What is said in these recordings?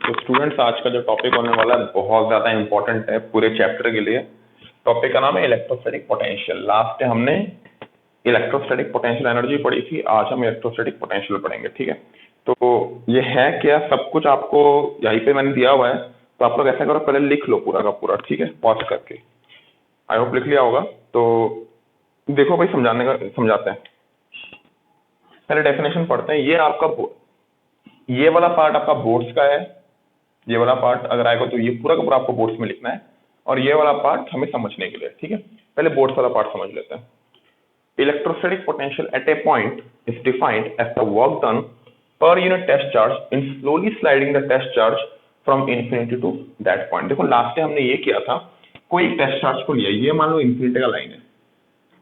तो स्टूडेंट्स आज का जो टॉपिक होने वाला है बहुत ज्यादा इंपॉर्टेंट है पूरे चैप्टर के लिए। टॉपिक का नाम है इलेक्ट्रोस्टैटिक पोटेंशियल। लास्ट टाइम हमने इलेक्ट्रोस्टैटिक पोटेंशियल एनर्जी पढ़ी थी, आज हम इलेक्ट्रोस्टैटिक पोटेंशियल पढ़ेंगे। ठीक है, तो ये है क्या, सब कुछ आपको यहीं पे मैंने दिया हुआ है, तो आप लोग ऐसा करो पहले लिख लो पूरा का पूरा। ठीक है, पॉज करके, आई होप लिख लिया होगा। तो देखो भाई, समझाते हैं। पहले डेफिनेशन पढ़ते हैं। ये वाला पार्ट आपका बोर्ड्स का है, ये वाला पार्ट अगर आएगा तो ये पूरा का पूरा आपको बोर्ड्स में लिखना है, और ये वाला पार्ट हमें समझने के लिए। ठीक है, पहले बोर्ड्स वाला पार्ट समझ लेते हैं। Electrostatic potential at a point is defined as the work done per unit test charge in slowly sliding the test charge from infinity to that point. देखो लास्ट टाइम हमने ये किया था, कोई टेस्ट चार्ज को लिया, ये मान लो इन्फिनिटी का लाइन है,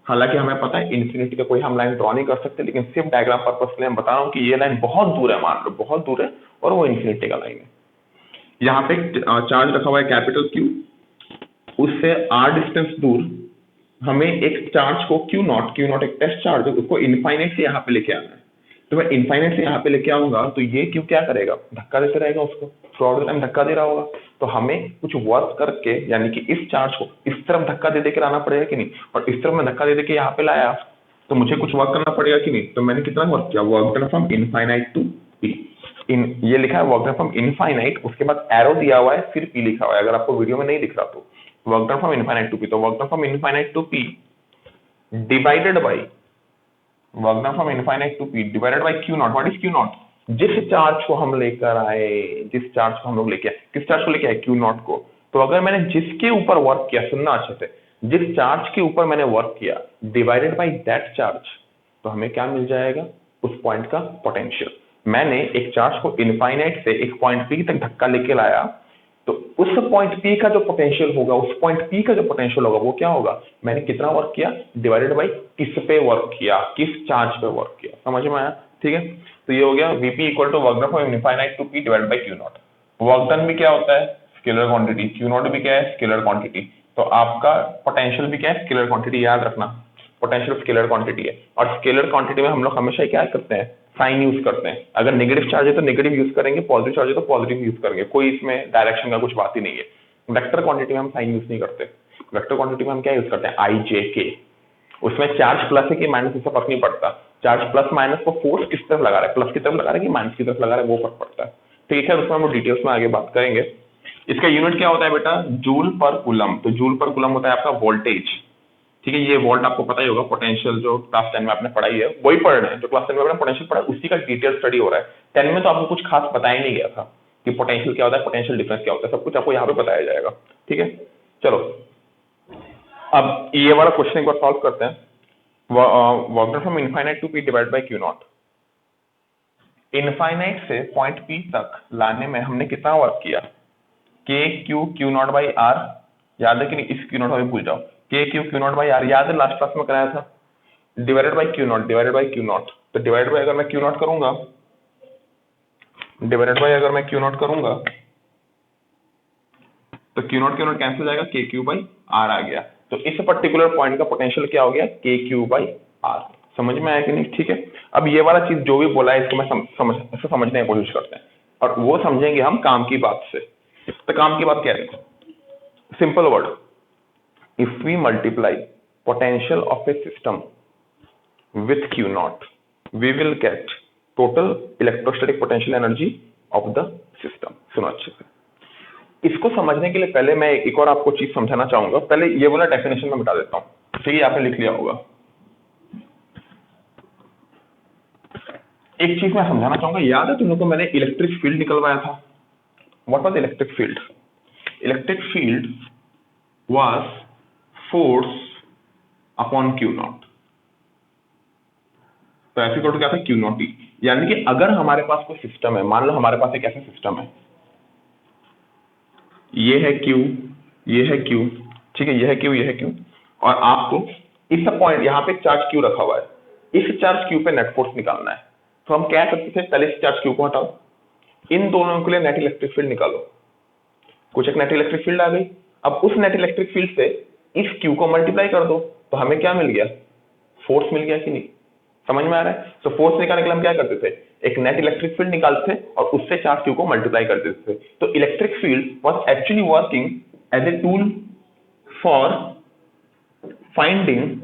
हालांकि हमें पता है इन्फिनिटी का कोई हम लाइन ड्रॉ नहीं कर सकते, लेकिन सिर्फ डायग्राम पर्पस के लिए हम बता रहा हूँ कि ये लाइन बहुत दूर है, मान लो बहुत दूर है, और वो इन्फिनिटी का लाइन है। यहाँ पे चार्ज रखा हुआ है कैपिटल क्यू, उससे आर डिस्टेंस दूर हमें एक चार्ज को क्यू नॉट एक टेस्ट चार्ज है, उसको इनफाइनाइट से यहाँ पे लेके आना है। तो मैं इनफाइनाइट से यहाँ पे लेके आऊंगा तो ये क्यू क्या करेगा, धक्का देते रहेगा उसको, थ्रू आउट द टाइम धक्का दे रहा होगा। तो हमें कुछ वर्क करके, यानी कि इस चार्ज को इस तरफ धक्का दे के लाना पड़ेगा कि नहीं, और इस तरफ मैं धक्का दे के यहाँ पे लाया तो मुझे कुछ वर्क करना पड़ेगा कि नहीं। तो मैंने कितना वर्क किया, work done from infinite to P. ये लिखा है वर्क डन फ्रॉम इनफाइनाइट, उसके बाद एरो दिया हुआ है, फिर पी लिखा हुआ है। अगर आपको वीडियो में नहीं दिख रहा तो work done from infinite to P, तो work done from infinite to P divided by work done from infinite to P divided by Q naught. What is Q naught? जिस चार्ज को हम लेकर आए, जिस चार्ज को हम लोग लेके आए, किस चार्ज को लेके आए, क्यू नॉट को। तो अगर मैंने जिसके ऊपर वर्क किया, सुनना अच्छे से, जिस चार्ज के ऊपर मैंने वर्क किया डिवाइडेड बाई दैट चार्ज, तो हमें क्या मिल जाएगा, उस पॉइंट का पोटेंशियल। मैंने एक चार्ज को इनफाइनाइट से एक पॉइंट पी तक धक्का लेके लाया, तो उस पॉइंट पी का जो पोटेंशियल होगा, उस पॉइंट पी का जो पोटेंशियल होगा वो क्या होगा, मैंने कितना वर्क किया डिवाइडेड बाई किस पे वर्क किया, किस चार्ज पे वर्क किया। समझ में आया? ठीक है, तो ये हो गया Vp equal to work done from infinite to P divided by Q naught. Work done भी क्या होता है, स्केलर क्वांटिटी, क्यू नॉट भी क्या है, स्केलर क्वांटिटी। तो आपका पोटेंशियल भी क्या है, स्केलर क्वांटिटी। याद रखना, पोटेंशियल स्केलर क्वांटिटी है, और स्केलर क्वांटिटी में हम लोग हमेशा क्या करते हैं, साइन यूज करते हैं। अगर नेगेटिव चार्ज है तो नेगेटिव यूज करेंगे, पॉजिटिव चार्ज है तो पॉजिटिव यूज करेंगे, कोई इसमें डायरेक्शन का कुछ बात ही नहीं है। वेक्टर क्वांटिटी में हम साइन यूज नहीं करते। वेक्टर क्वांटिटी में हम क्या यूज करते हैं, आई जे के। उसमें चार्ज प्लस है कि माइनस, इससे फर्क नहीं पड़ता। चार्ज प्लस माइनस को फोर्स किस तरफ लगा रहा है, प्लस की तरफ लगा रहा है कि माइनस की तरफ लगा रहा है, वो फर्क पड़ता है। ठीक है, उसमें हम डिटेल्स में आगे बात करेंगे। इसका यूनिट क्या होता है बेटा, जूल पर कूलम। तो जूल पर कूलम होता है आपका वोल्टेज। ठीक है, ये वोल्ट आपको पता ही होगा, पोटेंशियल जो क्लास 10 में आपने पढ़ाई है वही पढ़ रहे हैं, जो क्लास 10 में आपने पोटेंशियल पढ़ा उसी का डिटेल स्टडी हो रहा है। 10 में तो आपको कुछ खास बताया नहीं गया था कि पोटेंशियल क्या होता है, पोटेंशियल डिफरेंस क्या होता है, सब कुछ आपको यहाँ पे बताया जाएगा। ठीक है, चलो अब ये वाला क्वेश्चन एक बार सॉल्व करते हैं। Work done from infinite to P divide by Q naught. Infinite से पॉइंट पी तक लाने में हमने कितना वर्क किया, के क्यू नॉट बाई आर। याद है कि नहीं, इस क्यू नॉट अभी भूल जाओ, के क्यू नॉट बाई आर याद है, लास्ट क्लास में कराया था। Divided by Q not, divided by Q not. तो डिवाइडेड बाई अगर मैं क्यू नॉट करूंगा, डिवाइडेड बाई अगर मैं क्यू नॉट करूंगा तो क्यू नॉट कैंसिल हो जाएगा, के क्यू बाई आर आ गया। तो इस पर्टिकुलर पॉइंट का पोटेंशियल क्या हो गया, के क्यू बाई आर। समझ में आया कि नहीं? ठीक है, अब ये वाला चीज जो भी बोला है इसको मैं समझने की कोशिश करते हैं, और वो समझेंगे हम काम की बात से। तो काम की बात क्या है, simple word, if we multiply potential of a system with Q naught, we will get total electrostatic potential energy of the system। सुनो अच्छे से, इसको समझने के लिए पहले मैं एक और आपको चीज समझाना चाहूंगा। पहले ये वाला डेफिनेशन में मिटा देता हूं, ठीक है, आपने लिख लिया होगा। एक चीज मैं समझाना चाहूंगा, याद है तुम लोग को मैंने इलेक्ट्रिक फील्ड निकलवाया था। What was electric field? Electric field was force upon Q not. तो ऐसे इक्वल टू क्या था, क्यू नॉट टी। यानी कि अगर हमारे पास कोई सिस्टम है, मान लो हमारे पास एक ऐसा सिस्टम है, ये है क्यू, ये है क्यू, ठीक है, ये है क्यू, ये है क्यू, और आपको इस पॉइंट यहाँ पे चार्ज क्यू रखा हुआ है, इस चार्ज क्यू पे नेट फोर्स निकालना है। तो हम क्या करते थे, पहले इस चार्ज क्यू को हटाओ, इन दोनों के लिए नेट इलेक्ट्रिक फील्ड निकालो। कुछ एक नेट इलेक्ट्रिक फील्ड आ गई। अब उस नेट इलेक्ट्रिक फील्ड से इस क्यू को मल्टीप्लाई कर दो, तो हमें क्या मिल गया, फोर्स मिल गया कि नहीं? समझ में आ रहा है? तो फोर्स निकालने के लिए हम क्या करते थे, एक नेट इलेक्ट्रिक फील्ड निकालते थे और उससे चार्ज क्यू को मल्टीप्लाई कर देते थे। तो electric field was actually working as a tool for finding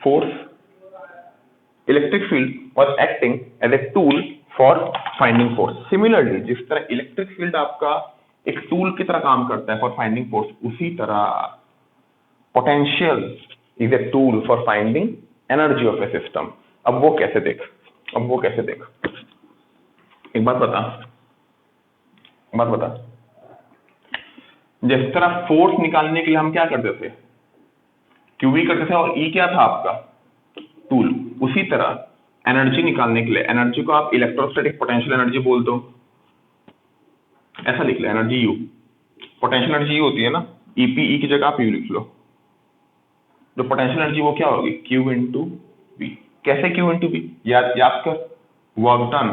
force. Electric field was acting as a tool for finding force. Similarly जिस तरह इलेक्ट्रिक फील्ड आपका एक टूल की तरह काम करता है फॉर फाइंडिंग फोर्स, उसी तरह potential is a tool for finding energy of a system. अब वो कैसे देख, एक बात बता, जिस तरह फोर्स निकालने के लिए हम क्या करते थे, क्यूवी करते थे और ई क्या था आपका टूल, उसी तरह एनर्जी निकालने के लिए, एनर्जी को आप इलेक्ट्रोस्टैटिक पोटेंशियल एनर्जी बोल दो, ऐसा लिख low energy you, potential energy you होती है ना, ईपी, ई की जगह आप यू लिख लो। जो पोटेंशियल एनर्जी वो क्या होगी, क्यू इंटू वी। कैसे क्यू इंटू वी, याद कर, work done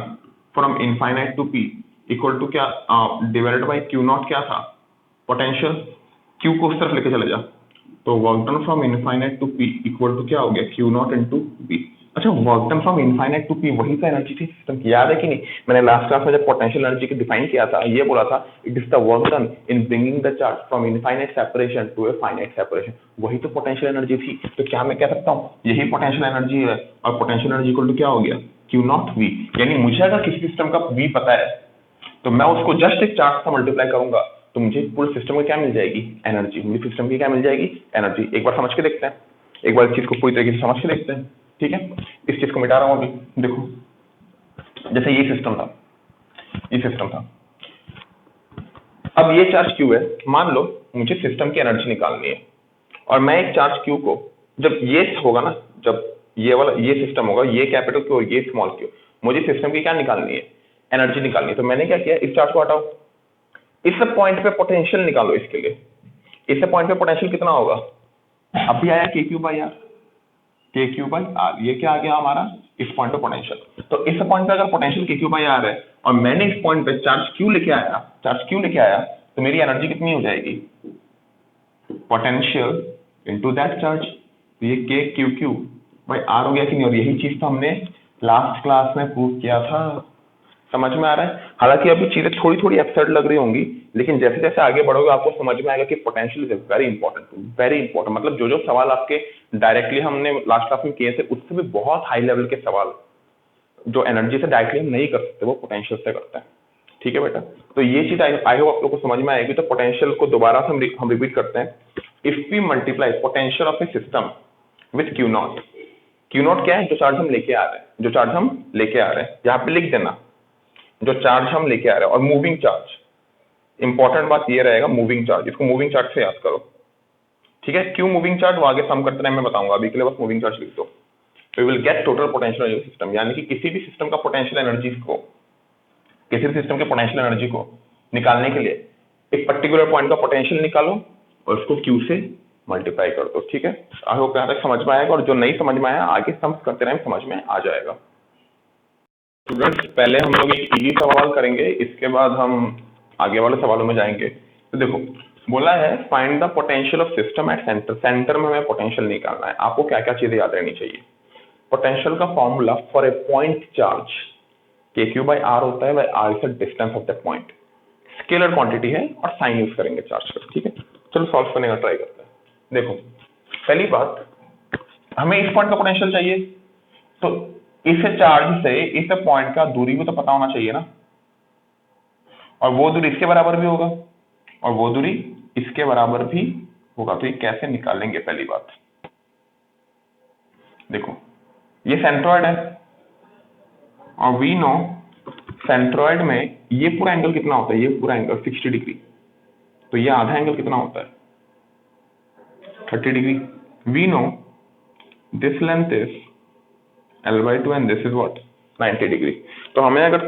from infinite to P equal to क्या, डिवाइडेड बाई क्यू नॉट क्या था, पोटेंशियल। क्यू को उस तरफ लेके चले जा, तो work done from infinite to P equal to क्या हो गया, क्यू नॉट इंटू वी। अच्छा, work done from infinite to P वही तो एनर्जी थी सिस्टम की, याद है कि नहीं? मैंने लास्ट क्लास में जब पोटेंशियल एनर्जी को डिफाइन किया था, ये बोला था it is the work done in bringing the charge from infinite separation to a finite separation. वही तो पोटेंशियल एनर्जी थी। तो क्या मैं कह सकता हूँ यही पोटेंशियल एनर्जी है, और पोटेंशियल एनर्जी इक्वल टू क्या हो गया, क्यू नॉट वी। यानी मुझे अगर किसी सिस्टम का वी पता है तो मैं उसको जस्ट एक चार्ज से मल्टीप्लाई करूंगा तो मुझे पूरे सिस्टम में क्या मिल जाएगी, एनर्जी। मुझे सिस्टम की क्या मिल जाएगी, एनर्जी। एक बार समझ के देखते हैं, एक बार इस चीज को पूरी तरीके से समझ के देखते हैं, ठीक है? इस चीज को मिटा रहा हूं अभी। देखो, जैसे ये सिस्टम था, अब ये चार्ज क्यू है। मान लो मुझे सिस्टम की एनर्जी निकालनी है, और मैं एक चार्ज क्यू को, जब ये होगा ना, जब ये वाला ये सिस्टम होगा, ये कैपिटल क्यू और ये स्मॉल क्यू, मुझे सिस्टम की क्या निकालनी है, एनर्जी निकालनी है। तो मैंने क्या किया, इस चार्ज को हटाओ, इस पॉइंट पे पोटेंशियल निकालो। इसके लिए इस पॉइंट पे पोटेंशियल कितना होगा, अभी आया के क्यू बाई आर, के क्यू बाई आर। ये क्या आ गया हमारा, इस पॉइंट पे पोटेंशियल। तो इस पॉइंट पे अगर पोटेंशियल के क्यू बाई आर है और मैंने इस पॉइंट पे चार्ज क्यू लेके आया, तो मेरी एनर्जी कितनी हो जाएगी, पोटेंशियल इनटू दैट चार्ज। तो ये के क्यू क्यू बाई आर हो गया कि नहीं? और यही चीज तो हमने लास्ट क्लास में प्रूव किया था। समझ में आ रहा है? हालांकि अभी चीजें थोड़ी थोड़ी एब्सर्ड लग रही होंगी, लेकिन जैसे जैसे आगे बढ़ोगे आपको समझ में आएगा कि पोटेंशियल इज वेरी इंपॉर्टेंट। मतलब जो सवाल आपके डायरेक्टली हमने लास्ट क्लास में किए थे, उससे भी बहुत हाई लेवल के सवाल जो एनर्जी से डायरेक्टली हम नहीं कर सकते, वो पोटेंशियल से करते हैं। ठीक है बेटा? तो ये चीज आई होप आप लोग को समझ में आएगी। तो पोटेंशियल को दोबारा से हम रिपीट करते हैं। If we multiply potential of a system with Q naught, Q naught क्या है, जो चार्ज हम लेके आ रहे हैं, यहाँ पे लिख देना जो चार्ज हम लेके आ रहे हैं। और मूविंग चार्ज, इंपॉर्टेंट बात ये रहेगा, मूविंग चार्ज, इसको मूविंग चार्ज से याद करो। ठीक है? क्यों मूविंग चार्ज, वो आगे सम करते टाइम मैं बताऊंगा, अभी के लिए बस मूविंग चार्ज लिख दो। तो you will get total potential energy system. यानी कि किसी भी सिस्टम का पोटेंशियल एनर्जी को, किसी भी सिस्टम के पोटेंशियल एनर्जी को निकालने के लिए एक पर्टिकुलर पॉइंट का पोटेंशियल निकालो और उसको क्यू से मल्टीप्लाई कर दो। ठीक है? आई होप यहाँ तक समझ में आएगा, और जो नहीं समझ में आया आगे सम करते टाइम समझ में आ जाएगा। स्टूडेंट्स, पहले हम लोग एक इजी सवाल करेंगे, इसके बाद हम आगे वाले सवालों में जाएंगे। तो देखो, बोला है find the potential of system at centre. Centre में हमें पोटेंशियल निकालना है। आपको क्या क्या चीजें याद रहनी चाहिए? पोटेंशियल का formula for a point charge K Q by R होता है, by R is the distance of that point. Scalar quantity है और साइन यूज करेंगे चार्ज का। ठीक है? चलो सॉल्व करने का ट्राई करते हैं। देखो, पहली बात, हमें इस पॉइंट का पोटेंशियल चाहिए, तो इस चार्ज से इस पॉइंट का दूरी भी तो पता होना चाहिए ना, और वो दूरी इसके बराबर भी होगा और वो दूरी इसके बराबर भी होगा। तो ये कैसे निकालेंगे? पहली बात देखो, ये सेंट्रॉइड है और वी नो सेंट्रॉइड में ये पूरा एंगल कितना होता है, ये पूरा एंगल 60 डिग्री। तो ये आधा एंगल कितना होता है, 30 degree. We know this length is L/2 and this is what 90 degree. तो हमें अगर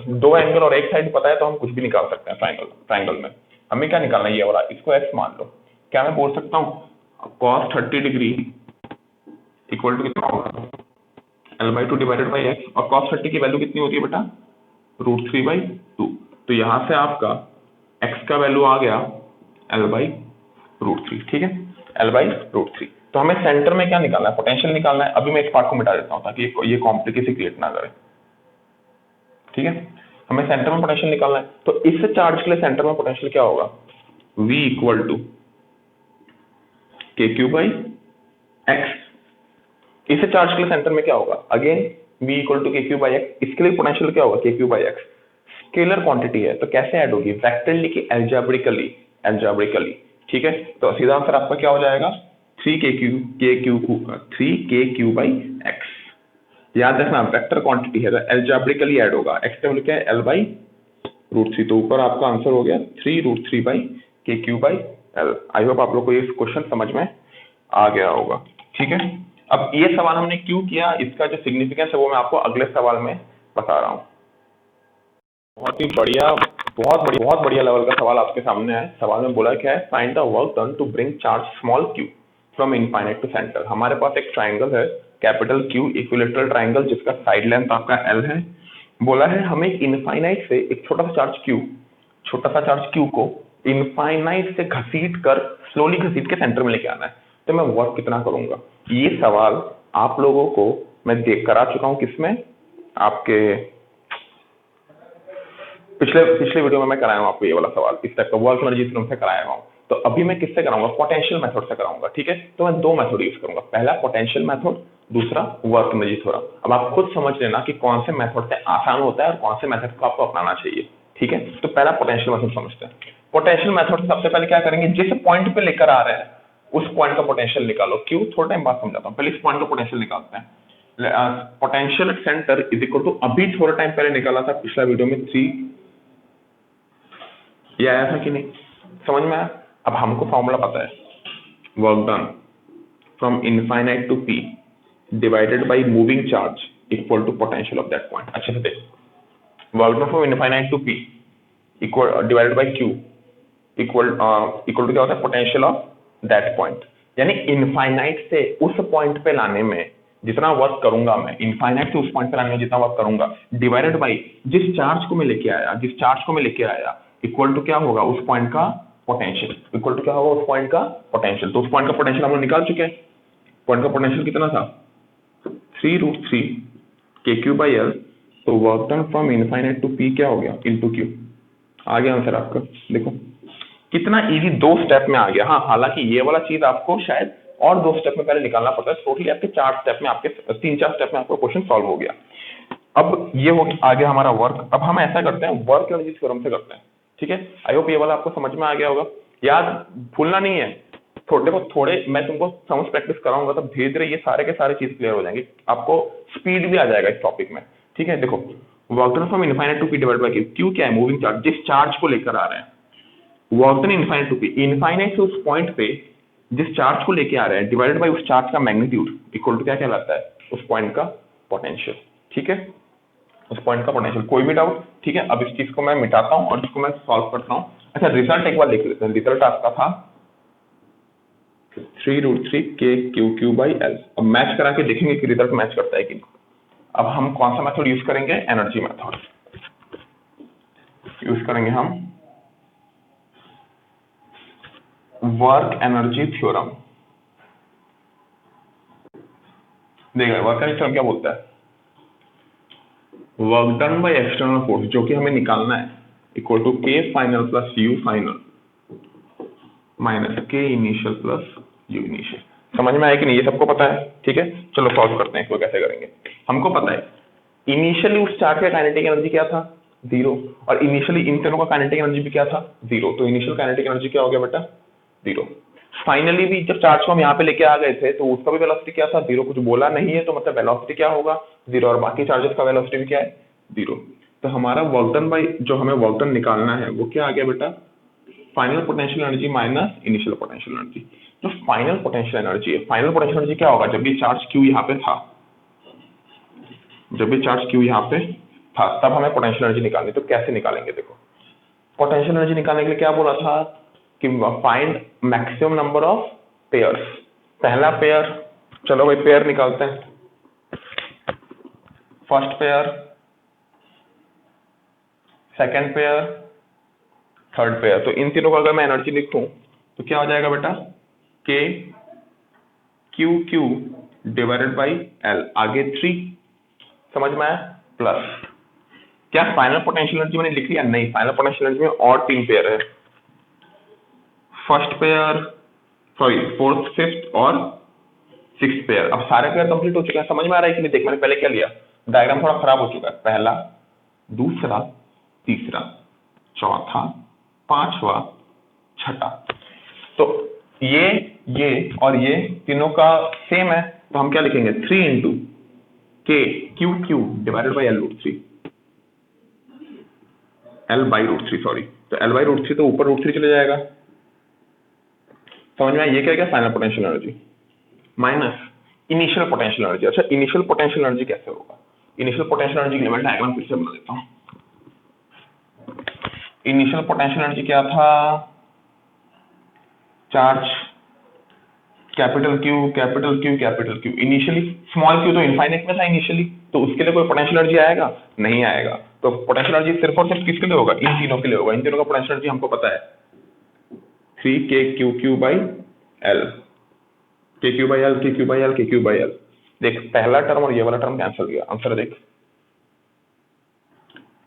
दो एंगल और एक साइड पता है तो हम कुछ भी निकाल सकते हैं। ट्राइंगल में हमें क्या निकालना है, ये वाला, इसको x मान लो। क्या मैं बोल सकता हूँ cos 30 डिग्री इक्वल टू कितना होगा, L/2 डिवाइडेड बाई x। और cos 30 की वैल्यू कितनी होती है बेटा, √3/2। तो यहाँ से आपका x का वैल्यू आ गया L/√3। ठीक है? L/√3। तो हमें सेंटर में क्या निकालना है, पोटेंशियल निकालना है। अभी मैं इस पार्ट को मिटा देता हूँ ताकि ये कॉम्प्लिकेसी क्रिएट ना करे। ठीक है, हमें सेंटर में पोटेंशियल निकालना है, तो इस चार्ज के लिए सेंटर में पोटेंशियल क्या होगा, V इक्वल टू के क्यू बाई एक्स। इस चार्ज के लिए सेंटर में क्या होगा, अगेन V इक्वल टू के क्यू बाई एक्स। इसके लिए पोटेंशियल क्या होगा, K Q by x. Scalar quantity है तो कैसे ऐड होगी, वेक्टरली की एल्जेब्रिकली, एल्जेब्रिकली। ठीक है, तो सीधा आंसर आपका क्या हो जाएगा, 3 के क्यू बाई एक्स। याद रखना वेक्टर क्वांटिटी है तो एल्जेब्रिकली ऐड होगा, एक्स का वैल्यू क्या है, L बाई रूट थ्री। तो ऊपर आपका आंसर हो गया 3√3 बाई के Q by L. I hope आप लोग को ये क्वेश्चन समझ में आ गया होगा। ठीक है, अब ये सवाल हमने क्यों किया, इसका जो सिग्निफिकेंस है वो मैं आपको अगले सवाल में बता रहा हूँ। बहुत ही बढ़िया, बहुत बढ़िया लेवल का सवाल आपके सामने है। सवाल में बोला क्या है, find the work done to bring charge small Q from infinite to centre. हमारे पास एक ट्राइंगल है कैपिटल क्यू, इक्विलेटरल ट्राइंगल, जिसका साइड लेंथ आपका एल है। बोला है हमें इनफाइनाइट से एक छोटा सा चार्ज क्यू को इनफाइनाइट से घसीट कर, स्लोली घसीट के सेंटर में लेके आना है। तो मैं वर्क कितना करूंगा, ये सवाल आप लोगों को मैं देख करा चुका हूं, किसमें, आपके पिछले वीडियो में मैं कराया हूं आपको ये वाला सवाल, इस टाइप का वर्क एनर्जी थ्योरम से कराया हूं। तो अभी मैं किससे कराऊंगा, पोटेंशियल मेथड से कराऊंगा। ठीक है, तो मैं दो मेथड यूज करूंगा, पहला पोटेंशियल मेथड, दूसरा वर्क एनर्जी थ्योरम। अब आप खुद समझ लेना कि कौन से मेथड से आसान होता है और कौन से मेथड को आपको अपनाना चाहिए। ठीक है, तो पहला पोटेंशियल मेथड समझते हैं। पोटेंशियल मेथड से सबसे पहले क्या करेंगे, जिस पॉइंट पे लेकर आ रहे हैं उस पॉइंट का पोटेंशियल निकालो। क्यों, थोड़ा टाइम बाद समझाता हूं, पहले इस पॉइंट का पोटेंशियल निकालते हैं। Potential at centre is equal to, अभी थोड़ा टाइम पहले निकाला था पिछला वीडियो में 3, ये आया था कि नहीं, समझ में आया। अब हमको फॉर्मूला पता है, work done from infinite to P divided by moving charge equal to potential of that point. अच्छे से देख, work done from infinite to P equal divided by Q equal to क्या होता है, पोटेंशियल ऑफ दैट पॉइंट। यानी infinite से उस point पे लाने में जितना वर्क करूंगा मैं, इनफाइनाइट से उस पॉइंट पे लाने में जितना वर्क करूंगा, डिवाइडेड बाई जिस चार्ज को मैं लेके आया इक्वल टू क्या होगा, उस पॉइंट का पोटेंशियल। इक्वल टू क्या होगा, उस पॉइंट का पोटेंशियल। तो उस पॉइंट का पोटेंशियल हम लोग निकाल चुके हैं। पॉइंट का पोटेंशियल कितना था, 3√3 के क्यू बाई एल। तो work done from infinite to P क्या हो गया, इनटू क्यू। आ गया आंसर आपका, देखो कितना इजी, 2 स्टेप में आ गया। हाँ, हालांकि ये वाला चीज आपको शायद और 2 स्टेप में पहले निकालना पड़ता है, टोटली आपके 4 स्टेप में, आपके 3-4 स्टेप में आपका क्वेश्चन सॉल्व हो गया। अब ये हो आ गया हमारा वर्क। अब हम ऐसा करते हैं, वर्क एनर्जी थ्योरम से करते हैं। ठीक है, आई होप ये वाला आपको समझ में आ गया होगा। याद भूलना नहीं है, थोड़े मैं तुमको समझ प्रैक्टिस कराऊंगा तो धीरे धीरे ये सारे के सारे चीज क्लियर हो जाएंगे, आपको स्पीड भी आ जाएगा इस टॉपिक में। ठीक है, देखो work done from infinite to P divided by Q. Q क्या है, मूविंग चार्ज, जिस चार्ज को लेकर आ रहे हैं। Work done infinite to P, infinite से उस पॉइंट पे जिस चार्ज को लेके आ रहे हैं, डिवाइडेड बाय उस चार्ज का मैग्नीट्यूड इक्वल टू क्या कहलाता है, उस पॉइंट का पोटेंशियल। ठीक है, उस पॉइंट का पोटेंशियल। कोई भी डाउट, ठीक है। अब इस चीज को मैं मिटाता हूं और इसको मैं सॉल्व करता हूं। अच्छा, रिजल्ट एक बार लिख लेते हैं। रिजल्ट आपका था 3√3 के क्यू बाई एल। अब मैच करा के देखेंगे कि रिजल्ट मैच करता है कि नहीं। अब हम कौन सा मेथड यूज करेंगे, एनर्जी मेथड यूज करेंगे हम, वर्क एनर्जी थ्योरम। देखिए वर्क एनर्जी थ्योरम क्या बोलता है, work done by external force, जो कि हमें निकालना है, equal to K final plus U final minus K initial plus U initial. समझ में आया कि नहीं, ये सबको पता है। ठीक है, चलो सॉल्व करते हैं इसको, कैसे करेंगे। हमको पता है इनिशियली उस चार्ज का काइनेटिक एनर्जी क्या था, 0, और इनिशियली इन तीनों का काइनेटिक एनर्जी भी क्या था, 0। तो इनिशियल काइनेटिक एनर्जी क्या हो गया बेटा, 0। फाइनली भी जब चार्ज को हम यहाँ पे लेके आ गए थे तो उसका भी वेलोसिटी क्या था, 0। कुछ बोला नहीं है तो मतलब वेलोसिटी क्या होगा, 0, और बाकी चार्जेस का वेलोसिटी भी क्या है, 0। तो हमारा वर्क डन बाय, जो हमें वर्क डन निकालना है वो क्या आ गया बेटा, final potential energy minus initial potential energy. जो फाइनल पोटेंशियल एनर्जी है, फाइनल पोटेंशियल एनर्जी क्या होगा, जब ये चार्ज क्यू यहाँ पे था, तब हमें पोटेंशियल एनर्जी निकालनी। तो कैसे निकालेंगे, देखो पोटेंशियल एनर्जी निकालने के लिए क्या बोला था कि find maximum number of pairs. पहला पेयर, चलो भाई पेयर निकालते हैं, first pair, second pair, third pair. तो इन तीनों का अगर मैं एनर्जी लिखूं तो क्या हो जाएगा बेटा, के क्यू डिवाइडेड बाई एल, आगे 3, समझ में आया, प्लस क्या फाइनल पोटेंशियल एनर्जी मैंने लिख लिया? नहीं, फाइनल पोटेंशियल एनर्जी में और 3 पेयर है, first pair, sorry fourth, fifth और सिक्स पेयर। अब सारे पेयर कंप्लीट हो चुके हैं, समझ में आ रहा है कि नहीं? देख मैंने पहले क्या लिया, डायग्राम थोड़ा खराब हो चुका है, पहला, दूसरा, तीसरा, चौथा, पांचवा, छठा। तो ये और ये तीनों का सेम है, तो हम क्या लिखेंगे, 3 into K Q Q divided by L root three, L by root three, sorry, तो एल बाई रूट थ्री तो ऊपर रूट थ्री चले जाएगा। समझ में आया? ये क्या final potential energy minus initial potential energy. अच्छा, इनिशियल पोटेंशियल एनर्जी कैसे होगा? इनिशियल पोटेंशियल एनर्जी की लेवल डायग्राम फिर से बना देता हूं। इनिशियल पोटेंशियल एनर्जी क्या था, charge capital Q capital Q capital Q, initially small Q तो इनफाइनाइट में था इनिशियली, तो उसके लिए कोई पोटेंशियल एनर्जी आएगा? नहीं आएगा। तो पोटेंशियल एनर्जी सिर्फ और सिर्फ किसके लिए होगा? इन तीनों के लिए होगा। इन तीनों का पोटेंशियल एनर्जी हमको पता है, 3k बाई एल, के क्यू बाई एल, के क्यू बाई एल, के क्यू बाई एल। देख पहला टर्म और ये वाला टर्म कैंसिल गया, आंसर देख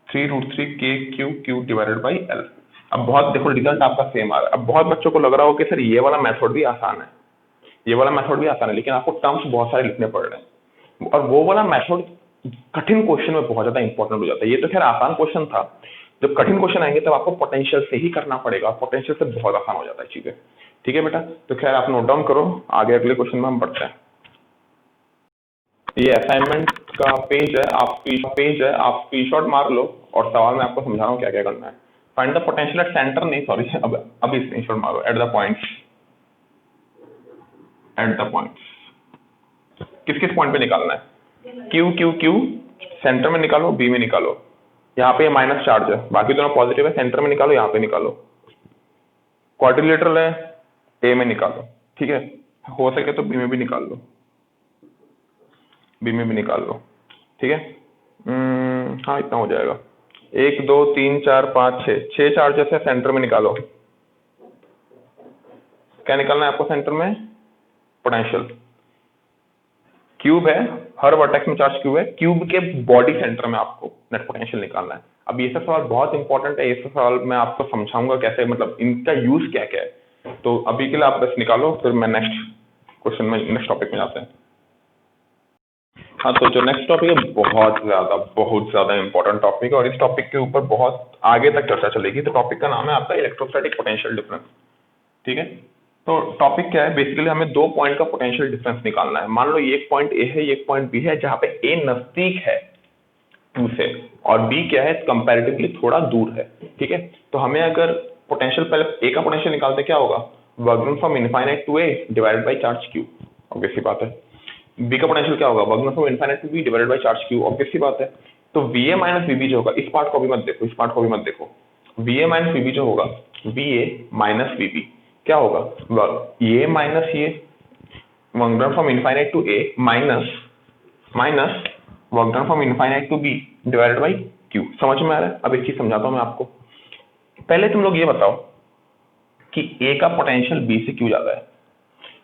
3√3 K Q Q divided by L. अब बहुत देखो रिजल्ट आपका सेम आ रहा है। अब बहुत बच्चों को लग रहा हो कि सर ये वाला मेथड भी आसान है, ये वाला मेथड भी आसान है, लेकिन आपको टर्म्स बहुत सारे लिखने पड़ रहे हैं, और वो वाला मेथड कठिन क्वेश्चन में बहुत ज्यादा इंपॉर्टेंट हो जाता है। ये तो खैर आसान क्वेश्चन था, जब कठिन क्वेश्चन आएंगे तब आपको पोटेंशियल से ही करना पड़ेगा, पोटेंशियल से बहुत आसान हो जाता है चीजें। ठीक है बेटा, तो खैर आप नोट डाउन करो, आगे अगले क्वेश्चन में हम बढ़ते हैं। ये असाइनमेंट का पेज है, आप स्क्रीनशॉट मार लो और सवाल में आपको समझा रहा हूँ क्या क्या करना है। Find the potential at centre, नहीं सॉरी, अब स्क्रीनशॉट मारो, at the points, at the points किस किस पॉइंट पे निकालना है? क्यू क्यू क्यू सेंटर में निकालो, बी में निकालो, यहाँ पे माइनस चार्ज है, बाकी दोनों पॉजिटिव है, सेंटर में निकालो, यहाँ पे निकालो। क्वाड्रिलेटरल है, ए में निकालो, ठीक है, हो सके तो बी में भी निकाल लो, बी में भी निकाल लो, ठीक है। हाँ इतना हो जाएगा। 1 2 3 4 5 6 चार्जेस है, सेंटर में निकालो। क्या निकालना है आपको सेंटर में? पोटेंशियल। क्यूब है, हर वर्टेक्स में चार्ज क्यूब है, क्यूब के बॉडी सेंटर में आपको नेट पोटेंशियल निकालना है। अब ये सब सवाल बहुत इंपॉर्टेंट है, ये सब सवाल मैं आपको समझाऊंगा कैसे, मतलब इनका यूज क्या क्या है। तो अभी के लिए आप बस निकालो, फिर मैं नेक्स्ट क्वेश्चन में, नेक्स्ट टॉपिक में जाते हैं। हाँ, तो जो नेक्स्ट टॉपिक है बहुत ज्यादा इंपॉर्टेंट टॉपिक है, और इस टॉपिक के ऊपर बहुत आगे तक चर्चा चलेगी। तो टॉपिक का नाम है आपका इलेक्ट्रोस्टैटिक पोटेंशियल डिफरेंस, ठीक है। तो टॉपिक क्या है, बेसिकली हमें 2 पॉइंट का पोटेंशियल डिफरेंस निकालना है। मान लो ये एक पॉइंट ए है, ये एक पॉइंट बी है, जहां पे ए नजदीक है Q से और बी क्या है, कंपैरेटिवली थोड़ा दूर है, ठीक है। तो हमें अगर पोटेंशियल, पहले ए का पोटेंशियल निकालते क्या होगा, work done from infinite to A divided by charge Q, obvious सी बात है। बी का पोटेंशियल क्या होगा, work done from infinite to B divided by charge Q, obvious सी बात है। तो वी ए माइनस वीबी जो होगा, इस पार्ट को भी मत देखो, इस पार्ट को भी मत देखो, वी ए माइनस वीबी जो होगा, वी ए माइनस वीबी क्या होगा, ये माइनस ये, work done from infinite to A minus work done from infinite to B divided by Q. समझ में आ रहा है? अब एक चीज समझाता हूं मैं आपको। पहले तुम लोग ये बताओ कि ए का पोटेंशियल बी से क्यों ज्यादा है।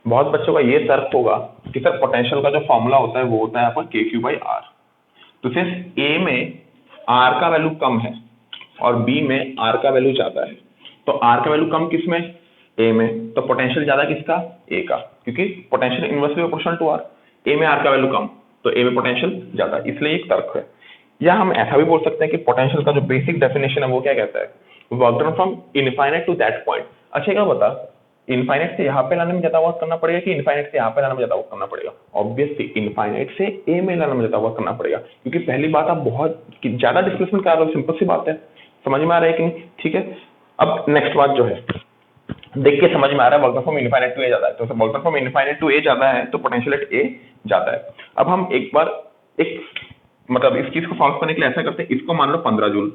बहुत बच्चों का ये तर्क होगा कि सर पोटेंशियल का जो फॉर्मूला होता है वो होता है आपका के क्यू बाई आर। तो सिर्फ ए में आर का वैल्यू कम है और बी में आर का वैल्यू ज्यादा है, तो आर का वैल्यू कम किस में, ए में, तो पोटेंशियल ज्यादा किसका, ए का, क्योंकि potential inversely proportional to R. A में आर का वैल्यू कम तो ए में पोटेंशियल ज्यादा, इसलिए एक तर्क है। या हम ऐसा भी बोल सकते हैं कि पोटेंशियल का जो बेसिक डेफिनेशन है वो क्या कहता है, work done from infinite to that point. अच्छा क्या बता, इनफाइनाइट से यहाँ पे लाने में ज्यादा वर्क करना पड़ेगा कि इनफाइनाइट से यहाँ पे लाने में ज्यादा वर्क करना पड़ेगा? ऑब्वियसली इनफाइनाइट से ए में लाने में ज्यादा वर्क करना पड़ेगा, क्योंकि पहली बात आप बहुत ज्यादा डिस्प्लेसमेंट कर रहे हो, सिंपल सी बात है। समझ में आ रहा है कि नहीं? ठीक है। अब नेक्स्ट बात जो है, देख के समझ में आ रहा है, work done from infinite to A ज्यादा है, तो work done from infinite to A ज्यादा है तो पोटेंशियल एट ए ज्यादा है। अब हम एक बार मतलब इस चीज को सॉल्व करने के लिए ऐसा करते हैं, इसको मान लो 15 जूल,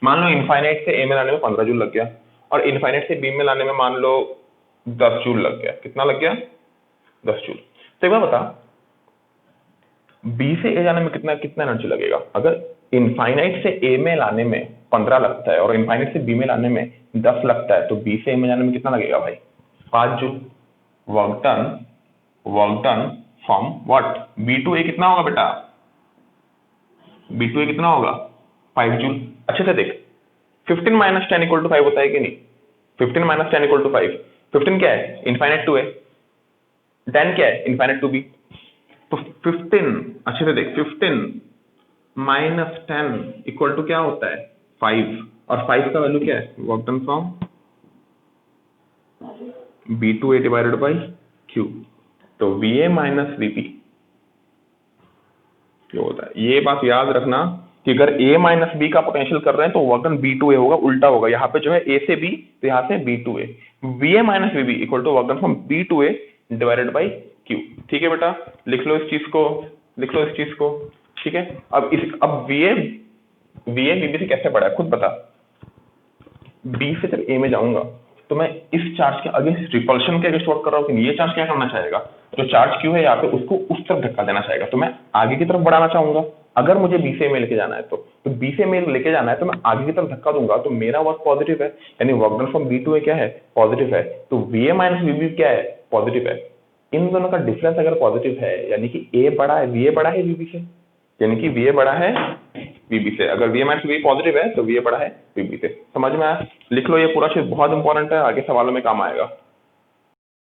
मान लो इनफाइनाइट से ए में लाने में 15 जूल लग गया, और इनफाइनाइट से बी में लाने में मान लो 10 जूल लग गया। कितना लग गया? 10 जूल। तो एक बार बता, बी से ए जाने में कितना एनर्जी लगेगा? अगर इनफाइनाइट से ए में लाने में 15 लगता है और इनफाइनाइट से बी में लाने में 10 लगता है, तो बी से ए में जाने में कितना लगेगा भाई? 5 joule. Work done from what, B to A कितना होगा बेटा? बी टू ए कितना होगा? 5 जूल। अच्छे से देख, 15 माइनस 10 इक्वल टू 5 होता है कि नहीं? 15 माइनस 10 इक्वल टू 5। 15 क्या है? इनफाइनाइट टू ए। 10 क्या है? Infinite to B. तो 15, अच्छे से देख, 15 माइनस 10 इक्वल टू क्या होता है? 5। और 5 का वैल्यू क्या है? Work done from B2A divided by Q। तो VA माइनस VB जो होता है, ये बात याद रखना कि अगर A माइनस B का पोटेंशियल कर रहे हैं तो वर्क डन B2A होगा, उल्टा होगा। यहाँ पे जो है A से B, तो यहाँ से B2A। VA minus VB equal to work done from B2A divided by Q। ठीक है बेटा, लिख लो इस चीज को, लिख लो इस चीज को। ठीक है, अब VA VB से कैसे बढ़ा है खुद बता। B से जब A में जाऊंगा तो मैं इस चार्ज के अगेंस्ट रिपल्शन के अगेंस्ट वर्क कर रहा हूँ कि ये चार्ज क्या करना चाहेगा? जो चार्ज Q है यहाँ पे उसको उस तरफ धक्का देना चाहेगा, तो मैं आगे की तरफ बढ़ाना चाहूंगा। अगर मुझे B से में लेके जाना है तो B से में लेके जाना है तो मैं आगे की तरफ धक्का दूंगा, तो मेरा वर्क पॉजिटिव है, यानी वर्क डन फ्रॉम B2A क्या है? पॉजिटिव है। तो VA माइनस VB क्या है? पॉजिटिव है। इन दोनों का डिफरेंस अगर पॉजिटिव है यानी कि A बड़ा है, VA बड़ा है VB से, यानी कि VA बड़ा है VB से। अगर VA माइनस VB पॉजिटिव है तो VA बड़ा है VB से। समझ में आया? लिख लो, ये पूरा चीज बहुत इंपॉर्टेंट है, आगे सवालों में काम आएगा। आप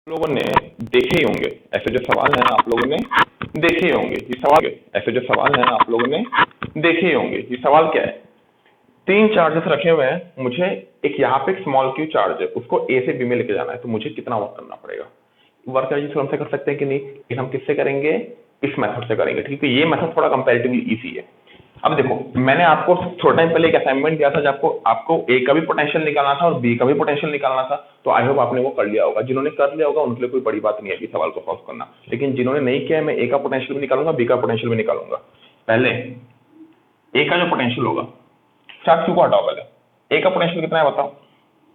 लोगों ने देखे ही होंगे ऐसे जो सवाल है ना, आप लोगों ने देखे ही होंगे ये सवाल, ऐसे जो सवाल है ना आप लोगों ने देखे ही होंगे। ये सवाल क्या है? 3 चार्जेस रखे हुए हैं, मुझे एक यहाँ पे एक स्मॉल Q चार्ज है, उसको A से B में लेके जाना है, तो मुझे कितना वर्क करना पड़ेगा? वर्क एनर्जी हम से कर सकते हैं कि नहीं? लेकिन हम किससे करेंगे? इस मेथड से करेंगे। ठीक है, ये मेथड थोड़ा कंपैरेटिवली इजी है। अब देखो, मैंने आपको थोड़ा टाइम पहले एक असाइनमेंट दिया था जब आपको A का भी पोटेंशियल निकालना था और B का भी पोटेंशियल निकालना था, तो आई होप आपने वो कर लिया होगा। जिन्होंने कर लिया होगा उनके लिए कोई बड़ी बात नहीं है ये सवाल को सॉल्व करना, लेकिन जिन्होंने नहीं किया है, मैं A का पोटेंशियल भी निकालूंगा, B का पोटेंशियल भी निकालूंगा। पहले A का जो पोटेंशियल होगा, चार्ज Q को हटाओ, पहले A का पोटेंशियल कितना है बताओ?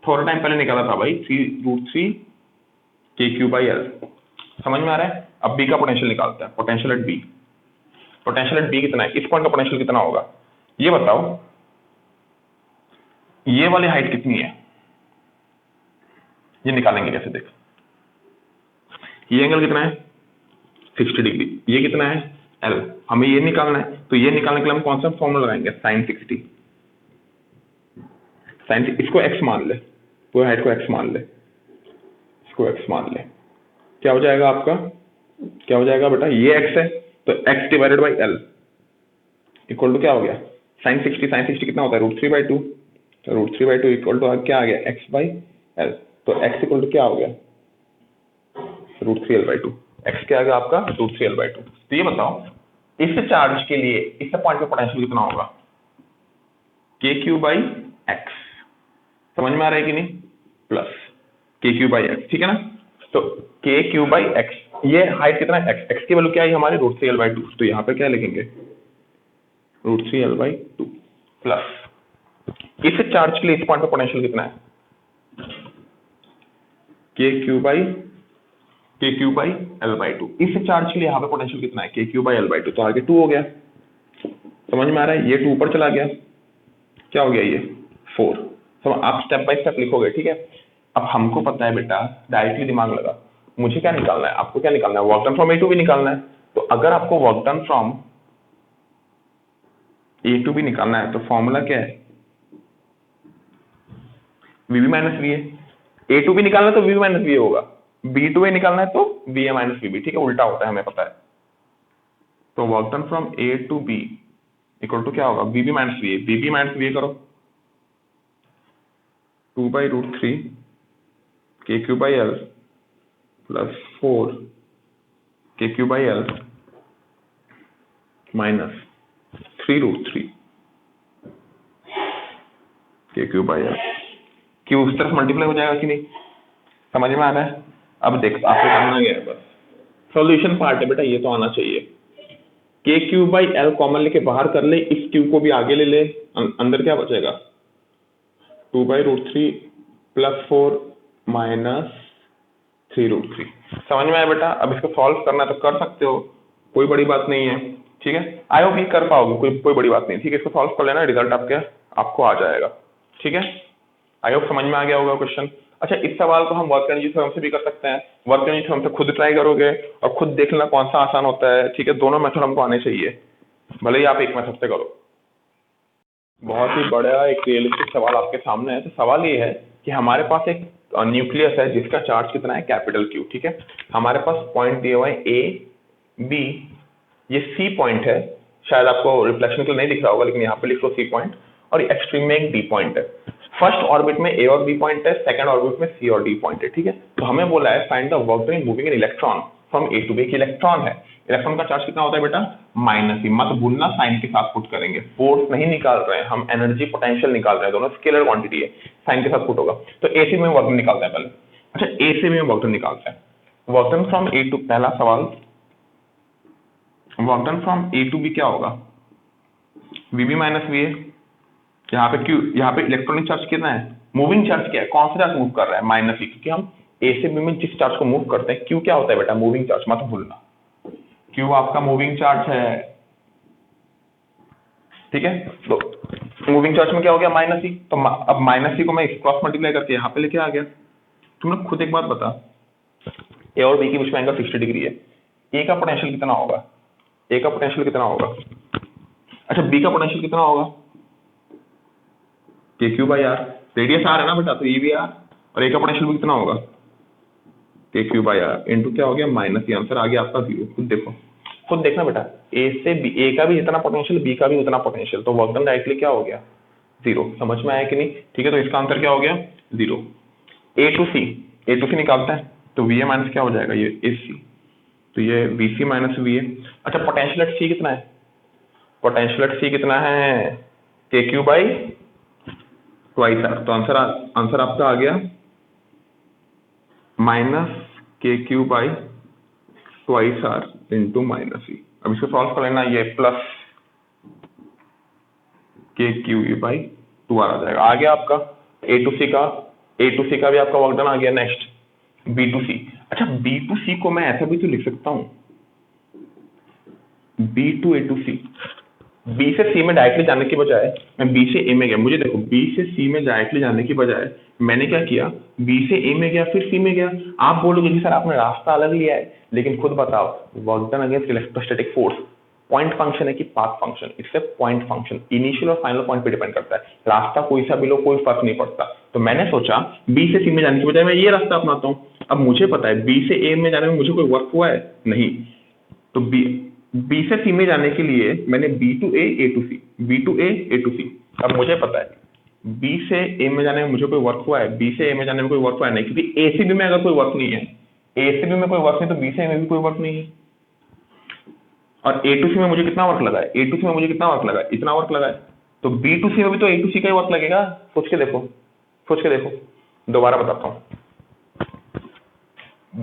थोड़ा टाइम पहले निकाला था भाई, 3√3 KQ/L। समझ में आ रहा है? अब B का पोटेंशियल निकालते हैं, potential eight B। Potential at B कितना है? इस पॉइंट का पोटेंशियल कितना होगा ये बताओ? ये वाली हाइट कितनी है? ये निकालेंगे कैसे? देख, ये एंगल कितना है? 60 डिग्री। ये कितना है? L। हमें ये निकालना है, तो ये निकालने के लिए हम कौन सा फॉर्मूला लगाएंगे? sin 60। इसको x मान ले, पूरी हाइट को x मान ले, इसको x मान ले। क्या हो जाएगा आपका? क्या हो जाएगा बेटा? ये x है तो x divided by L equal to क्या हो गया? sin 60। sin 60 कितना होता है? √3/2। तो √3/2 इक्वल टू क्या आ गया? x/L। तो x इक्वल टू क्या हो गया? √3L/2। x क्या आ गया आपका? √3L/2। तो ये बताओ, इस चार्ज के लिए इस पॉइंट पे पोटेंशियल कितना होगा? KQ/x। समझ में आ रहा है कि नहीं? Plus KQ/x। ठीक है ना? तो KQ/x, ये हाइट कितना है? x की वैल्यू क्या है हमारी? √3L/2। तो यहाँ पे क्या लिखेंगे? √3L/2 प्लस इस चार्ज के लिए इस पॉइंट पे पोटेंशियल कितना है? KQ/L/2। इस चार्ज के लिए यहाँ पे पोटेंशियल कितना है? KQ/L/2। तो आगे 2 हो गया। समझ में आ रहा है? ये 2 ऊपर चला गया, क्या हो गया? ये 4। तो आप स्टेप बाय स्टेप लिखोगे। ठीक है, अब हमको पता है बेटा, डायरेक्टली दिमाग लगा, मुझे क्या निकालना है? आपको क्या निकालना है? Work done from A to B निकालना है। तो अगर आपको work done from A to B निकालना है तो फॉर्मूला क्या है? VB minus VA। A to B निकालना है तो VB माइनस VA होगा, B टू A निकालना है तो VA माइनस VB। ठीक है, उल्टा होता है, हमें पता है। तो work done from A to B equal to क्या होगा? VB minus VA। VB minus VA करो, 2/√3 KQ/L plus 4 KQ/L minus 3√3 KQ/L। Q उस तरफ मल्टीप्लाई हो जाएगा कि नहीं? समझ में आ रहा है? अब देख, आपको करना क्या है, बस सॉल्यूशन पार्ट है बेटा, ये तो आना चाहिए। KQ/L कॉमन लेके बाहर कर ले, इस Q को भी आगे ले ले, अंदर क्या बचेगा? 2/√3 प्लस 4 माइनस 3√3। समझ में आया बेटा? अब इसको सॉल्व करना है तो कर सकते हो, कोई बड़ी बात नहीं है। ठीक है, आई होप ये कर पाओगे, कोई बड़ी बात नहीं। ठीक है, इसको सॉल्व कर लेना, रिजल्ट आपको आ जाएगा। ठीक है, आई होप समझ में आ गया होगा क्वेश्चन। अच्छा, इस सवाल को हम वर्क एनर्जी थ्योरम से भी कर सकते हैं। वर्क एनर्जी थ्योरम से खुद ट्राई करोगे और खुद देख लेना कौन सा आसान होता है। ठीक है, दोनों मेथड हमको आने चाहिए, भले ही आप एक मेथड से करो। बहुत ही बड़ा एक रियलिस्टिक सवाल आपके सामने है। तो सवाल ये है कि हमारे पास एक न्यूक्लियस है जिसका चार्ज कितना है, कैपिटल क्यू, ठीक है। हमारे पास पॉइंट दिए हुए हैं ए बी, ये सी पॉइंट है, शायद आपको रिफ्लेक्शन के लिए नहीं दिख रहा होगा लेकिन यहाँ पे लिख लो सी पॉइंट, और एक्सट्रीम में एक डी पॉइंट है। फर्स्ट ऑर्बिट में ए और बी पॉइंट है, सेकंड ऑर्बिट में सी और डी पॉइंट है, ठीक है। तो हमें बोला है find the work done moving an electron from A to B. Electron है, इलेक्ट्रॉन का चार्ज कितना होता है बेटा, माइनस ही, मत भूलना साइन के साथ पुट करेंगे, फोर्स नहीं निकाल रहे हैं हम, एनर्जी पोटेंशियल निकाल रहे हैं, दोनों स्केलर क्वांटिटी है, साइन के साथ पुट होगा। तो ए सी में वर्क डन निकालते हैं पहले। अच्छा, ए सी में वर्क डन निकालते हैं, work done from A to, पहला सवाल, work done from A to B क्या होगा, वीबी माइनस वी ए। यहाँ पे क्यू, यहाँ पे इलेक्ट्रॉनिक चार्ज कितना है, मूविंग चार्ज क्या है, कौन सा चार्ज मूव कर रहा है, माइनस ही, क्योंकि हम ए से बी में जिस चार्ज को मूव करते हैं, क्यू क्या होता है बेटा, मूविंग चार्ज, मत भूलना, क्यू आपका मूविंग चार्ज है, ठीक है। तो मूविंग चार्ज में क्या हो गया, माइनस ही, तो अब माइनस ही को मैं क्रॉस मल्टीप्लाई करके यहाँ पे लेके आ गया। तुम लोग खुद एक बात बता, ए और बी के बीच में एंगल 60 डिग्री है, ए का पोटेंशियल कितना होगा, ए का पोटेंशियल कितना होगा, अच्छा बी का पोटेंशियल कितना होगा, K Q by R, radius R है ना बेटा, तो ये भी आर, और ए का पोटेंशियल भी कितना होगा, K Q by are into क्या हो गया, माइनस ही, आंसर आ गया आपका 0। खुद देखो, खुद देखना बेटा, ए से बी, ए का भी जितना पोटेंशियल, बी का भी उतना पोटेंशियल, तो वर्क डन डायरेक्टली क्या हो गया, 0। समझ में आया कि नहीं, ठीक है। तो इसका आंसर क्या हो गया, 0। ए टू सी, ए टू सी निकालते हैं, तो वी ए माइनस क्या हो जाएगा, ये ए सी, तो ये V C minus V A. अच्छा, पोटेंशियल एट सी कितना है, पोटेंशियल एट सी कितना है, K Q by twice R, तो आंसर आपका आ गया minus K Q by twice R into minus E. अब इसको सॉल्व कर लेना, ये प्लस के क्यू ई बाई 2r आ जाएगा। आ गया आपका ए टू सी का, ए टू सी का भी आपका वर्क डन आ गया। नेक्स्ट बी टू सी। अच्छा, बी टू सी को मैं ऐसा भी तो लिख सकता हूं, B to A to C, B से सी में डायरेक्टली जाने की बजाय मैं बी से ए में गया। मुझे देखो, बी से सी में डायरेक्टली जाने की बजाय मैंने क्या किया, बी से ए में गया फिर सी में गया। आप बोलोगे कि सर आपने रास्ता अलग लिया है, लेकिन खुद बताओ, work done against electrostatic force point function है कि पाथ फंक्शन, इससे पॉइंट फंक्शन इनिशियल और फाइनल पॉइंट पे डिपेंड करता है। रास्ता कोई सा भी लो, कोई फर्क नहीं पड़ता। तो मैंने सोचा बी से सी में जाने की बजाय मैं ये रास्ता अपनाता हूँ। अब मुझे पता है बी से ए में जाने में मुझे कोई वर्क हुआ है नहीं, तो बी से सी में जाने के लिए मैंने B to A to C, B to A to C. अब मुझे पता है बी से ए में जाने में मुझे कोई वर्क हुआ है, बी से ए में जाने में कोई वर्क हुआ है नहीं, क्योंकि ए से बी में अगर कोई वर्क नहीं है, ए से बी में कोई वर्क नहीं, तो बी से ए में भी कोई वर्क नहीं है। और ए टू सी में मुझे कितना वर्क लगा है, ए टू सी में मुझे कितना वर्क लगा है, इतना वर्क लगा है। तो बी टू सी में भी तो ए टू सी का ही वर्क लगेगा। सोच के देखो, सोच के देखो, दोबारा बताता हूँ।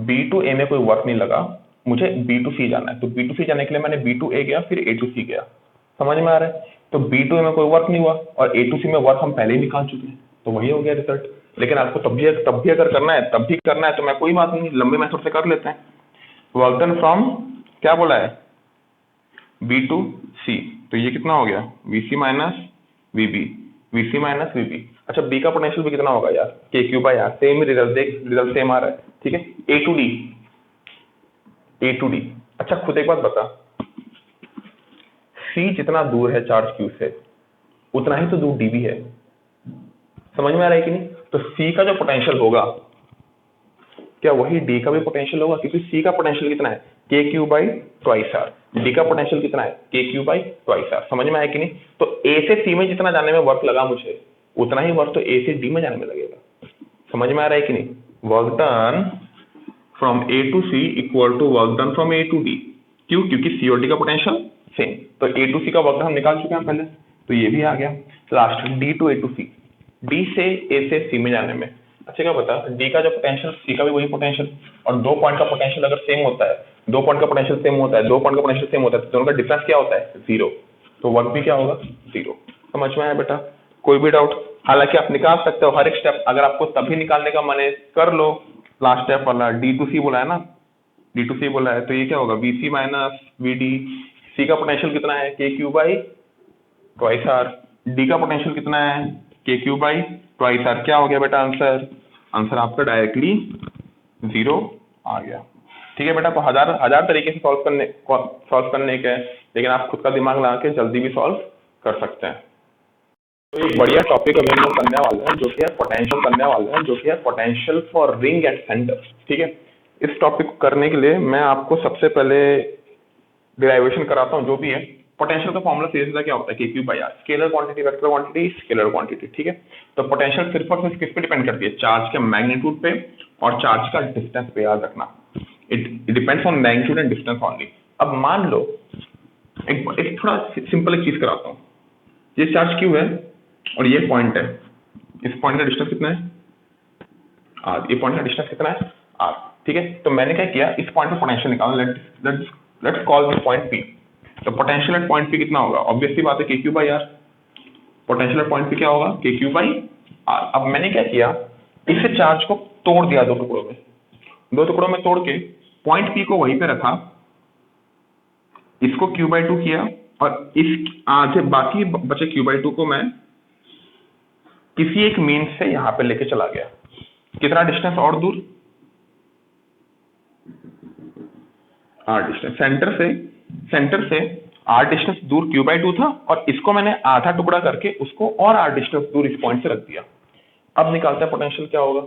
बी टू ए में कोई वर्क नहीं लगा, मुझे बी टू सी जाना है, तो बी टू सी जाने के लिए मैंने बी टू ए गया फिर ए टू सी गया। समझ में आ रहा है। तो बी टू ए में कोई वर्क नहीं हुआ और ए टू सी में वर्क हम पहले ही निकाल चुके हैं, तो वही हो गया रिजल्ट। लेकिन आपको तब भी अगर करना है, तब भी करना है, तो मैं कोई बात नहीं, लंबे मेथड से कर लेते हैं। वर्क डन फ्रॉम क्या बोला है, बी टू सी, तो ये कितना हो गया, V C minus V B, V C minus V B. अच्छा, बी का पोटेंशियल भी कितना होगा यार, K Q by R, same result, देख रिजल्ट सेम आ रहा है, ठीक है। A to D, A to D. अच्छा, खुद एक बात बता, सी जितना दूर है चार्ज क्यू से, उतना ही तो दूर डी भी है। समझ में आ रहा है कि नहीं। तो सी का जो पोटेंशियल होगा, क्या वही डी का भी पोटेंशियल होगा, क्योंकि सी का पोटेंशियल कितना है, K Q by twice R, D का पोटेंशियल कितना है, K Q by twice are. समझ में आया कि नहीं। तो ए से सी में जितना जाने में वर्क लगा मुझे, उतना ही वर्क तो ए से डी में जाने में लगेगा। समझ में आ रहा है कि नहीं। Work done from A to C equal to work done from A to D. क्यों, क्योंकि सी और डी का पोटेंशियल सेम। तो ए टू सी का वर्क डन हम निकाल चुके हैं पहले, तो ये भी आ गया। Last D to A to C, D से ए से सी में जाने में। अच्छा, क्या बता, डी का जो पोटेंशियल, सी का भी वही पोटेंशियल, और दो पॉइंट का पोटेंशियल अगर सेम होता है, दो पॉइंट का पोटेंशियल सेम होता है, दो पॉइंट का पोटेंशियल सेम होता है, तो दोनों का डिफरेंस क्या होता है, 0। तो वर्क भी क्या होगा, 0। समझ में आया बेटा, कोई भी डाउट। हालांकि आप निकाल सकते हो हर एक स्टेप, अगर आपको तभी निकालने का मन है कर लो। लास्ट स्टेप वाला डी टू सी बोला है ना, डी टू सी बोला है, तो ये क्या होगा, V C minus V D. C का पोटेंशियल कितना है, K Q by twice R. D का पोटेंशियल कितना है, K Q by twice are. क्या हो गया बेटा आंसर, आंसर आपका डायरेक्टली 0 आ गया। ठीक है बेटा, तो हजार तरीके से सॉल्व करने के, लेकिन आप खुद का दिमाग लगा के जल्दी भी सॉल्व कर सकते हैं। तो एक बढ़िया टॉपिक अभी हम लोग करने वाले हैं जो कि है पोटेंशियल करने वाले हैं, जो कि है potential for ring at centre. ठीक है, इस टॉपिक को करने के लिए मैं आपको सबसे पहले डिराइवेशन कराता हूँ जो भी है। पोटेंशियल का फॉर्मूला सीधे सीधा क्या होता है, Q by R, scalar quantity vector quantity scalar quantity. ठीक है, तो पोटेंशियल सिर्फ और सिर्फ किस पे डिपेंड करती है, चार्ज के मैग्नीट्यूड पे और चार्ज का डिस्टेंस पे, याद रखना। It depends on magnitude and distance only. अब मान लो एक थोड़ा सिंपल एक चीज कराता हूँ। ये चार्ज Q है और ये पॉइंट है, इस पॉइंट का डिस्टेंस कितना है आर, ये पॉइंट का डिस्टेंस कितना है आर। ठीक है, तो मैंने क्या किया, इस पॉइंट पे पोटेंशियल निकालना, let's call this point P। तो पोटेंशियल एट पॉइंट P कितना होगा, ऑब्वियसली बात है KQ by R. Potential at point P क्या होगा, KQ बाई आर। अब मैंने क्या किया, इस चार्ज को तोड़ दिया दो टुकड़ों में, दो टुकड़ों में तोड़ के पॉइंट P को वहीं पे रखा, इसको Q/2 किया और इस आधे बाकी बचे Q/2 को मैं किसी एक मीन्स से यहां पे लेके चला गया। कितना डिस्टेंस और दूर, आर डिस्टेंस, सेंटर से आर डिस्टेंस दूर Q/2 था और इसको मैंने आधा टुकड़ा करके उसको और आर डिस्टेंस दूर इस पॉइंट से रख दिया। अब निकालते हैं पोटेंशियल क्या होगा,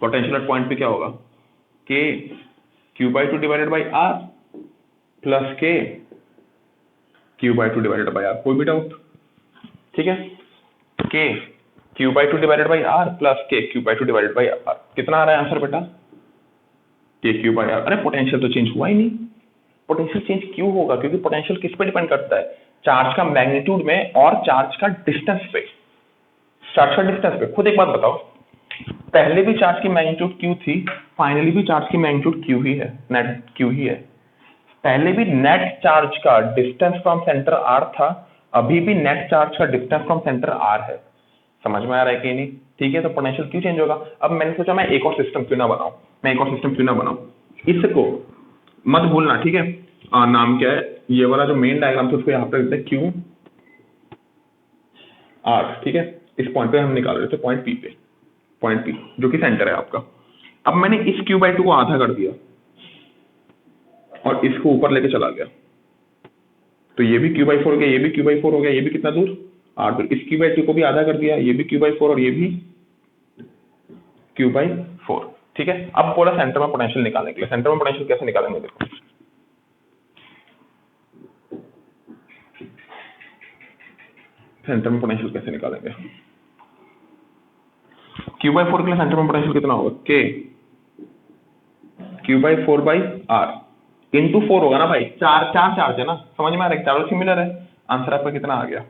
पोटेंशियल एट पॉइंट पे क्या होगा, K Q/2 divided by R plus K Q/2 divided by R. कोई भी डाउट? ठीक है, K Q/2 divided by R plus K Q/2 divided by R. कितना आ रहा है आंसर बेटा, KQ बाई आर। अरे पोटेंशियल तो चेंज हुआ ही नहीं। पोटेंशियल चेंज क्यों होगा, क्योंकि पोटेंशियल किस पे डिपेंड करता है, चार्ज का मैग्नीट्यूड में और चार्ज का डिस्टेंस पे। चार्ज का डिस्टेंस पे खुद एक बात बताओ, पहले भी चार्ज की मैग्नीट्यूड Q थी, फाइनली भी चार्ज की मैग्नीट्यूड Q ही है, नेट Q ही है। पहले भी नेट चार्ज का डिस्टेंस फ्रॉम सेंटर R था, अभी भी नेट चार्ज का डिस्टेंस फ्रॉम सेंटर R है। समझ में आ रहा है कि नहीं? ठीक है, तो पोटेंशियल क्यों चेंज होगा। अब मैंने सोचा मैं एक और सिस्टम क्यों ना बनाऊं, इसको मत भूलना। ठीक है, नाम क्या है, ये वाला जो मेन डायग्राम था उसको यहाँ पे लिखते हैं QR। ठीक है, इस पॉइंट पे हम निकाल रहे थे, पॉइंट P जो कि सेंटर है आपका। अब मैंने इस Q/2 को आधा कर दिया और इसको ऊपर लेके चला गया, तो ये भी Q/4 हो गया, ये भी Q/4 हो गया, ये भी कितना दूर R दूर। इस Q/2 को भी आधा कर दिया, ये भी Q/4 और ये भी Q/4। ठीक है, अब बोला सेंटर में पोटेंशियल निकालने के लिए। सेंटर में पोटेंशियल कैसे निकालेंगे, देखो सेंटर में पोटेंशियल कैसे निकालेंगे। Q/4 के लिए सेंटर में पोटेंशियल कितना होगा, K Q/4 by are into 4 होगा ना भाई, चार चार्ज है ना, समझ में आ रहा है, चारों सिमिलर है। आंसर आपका कितना आ गया,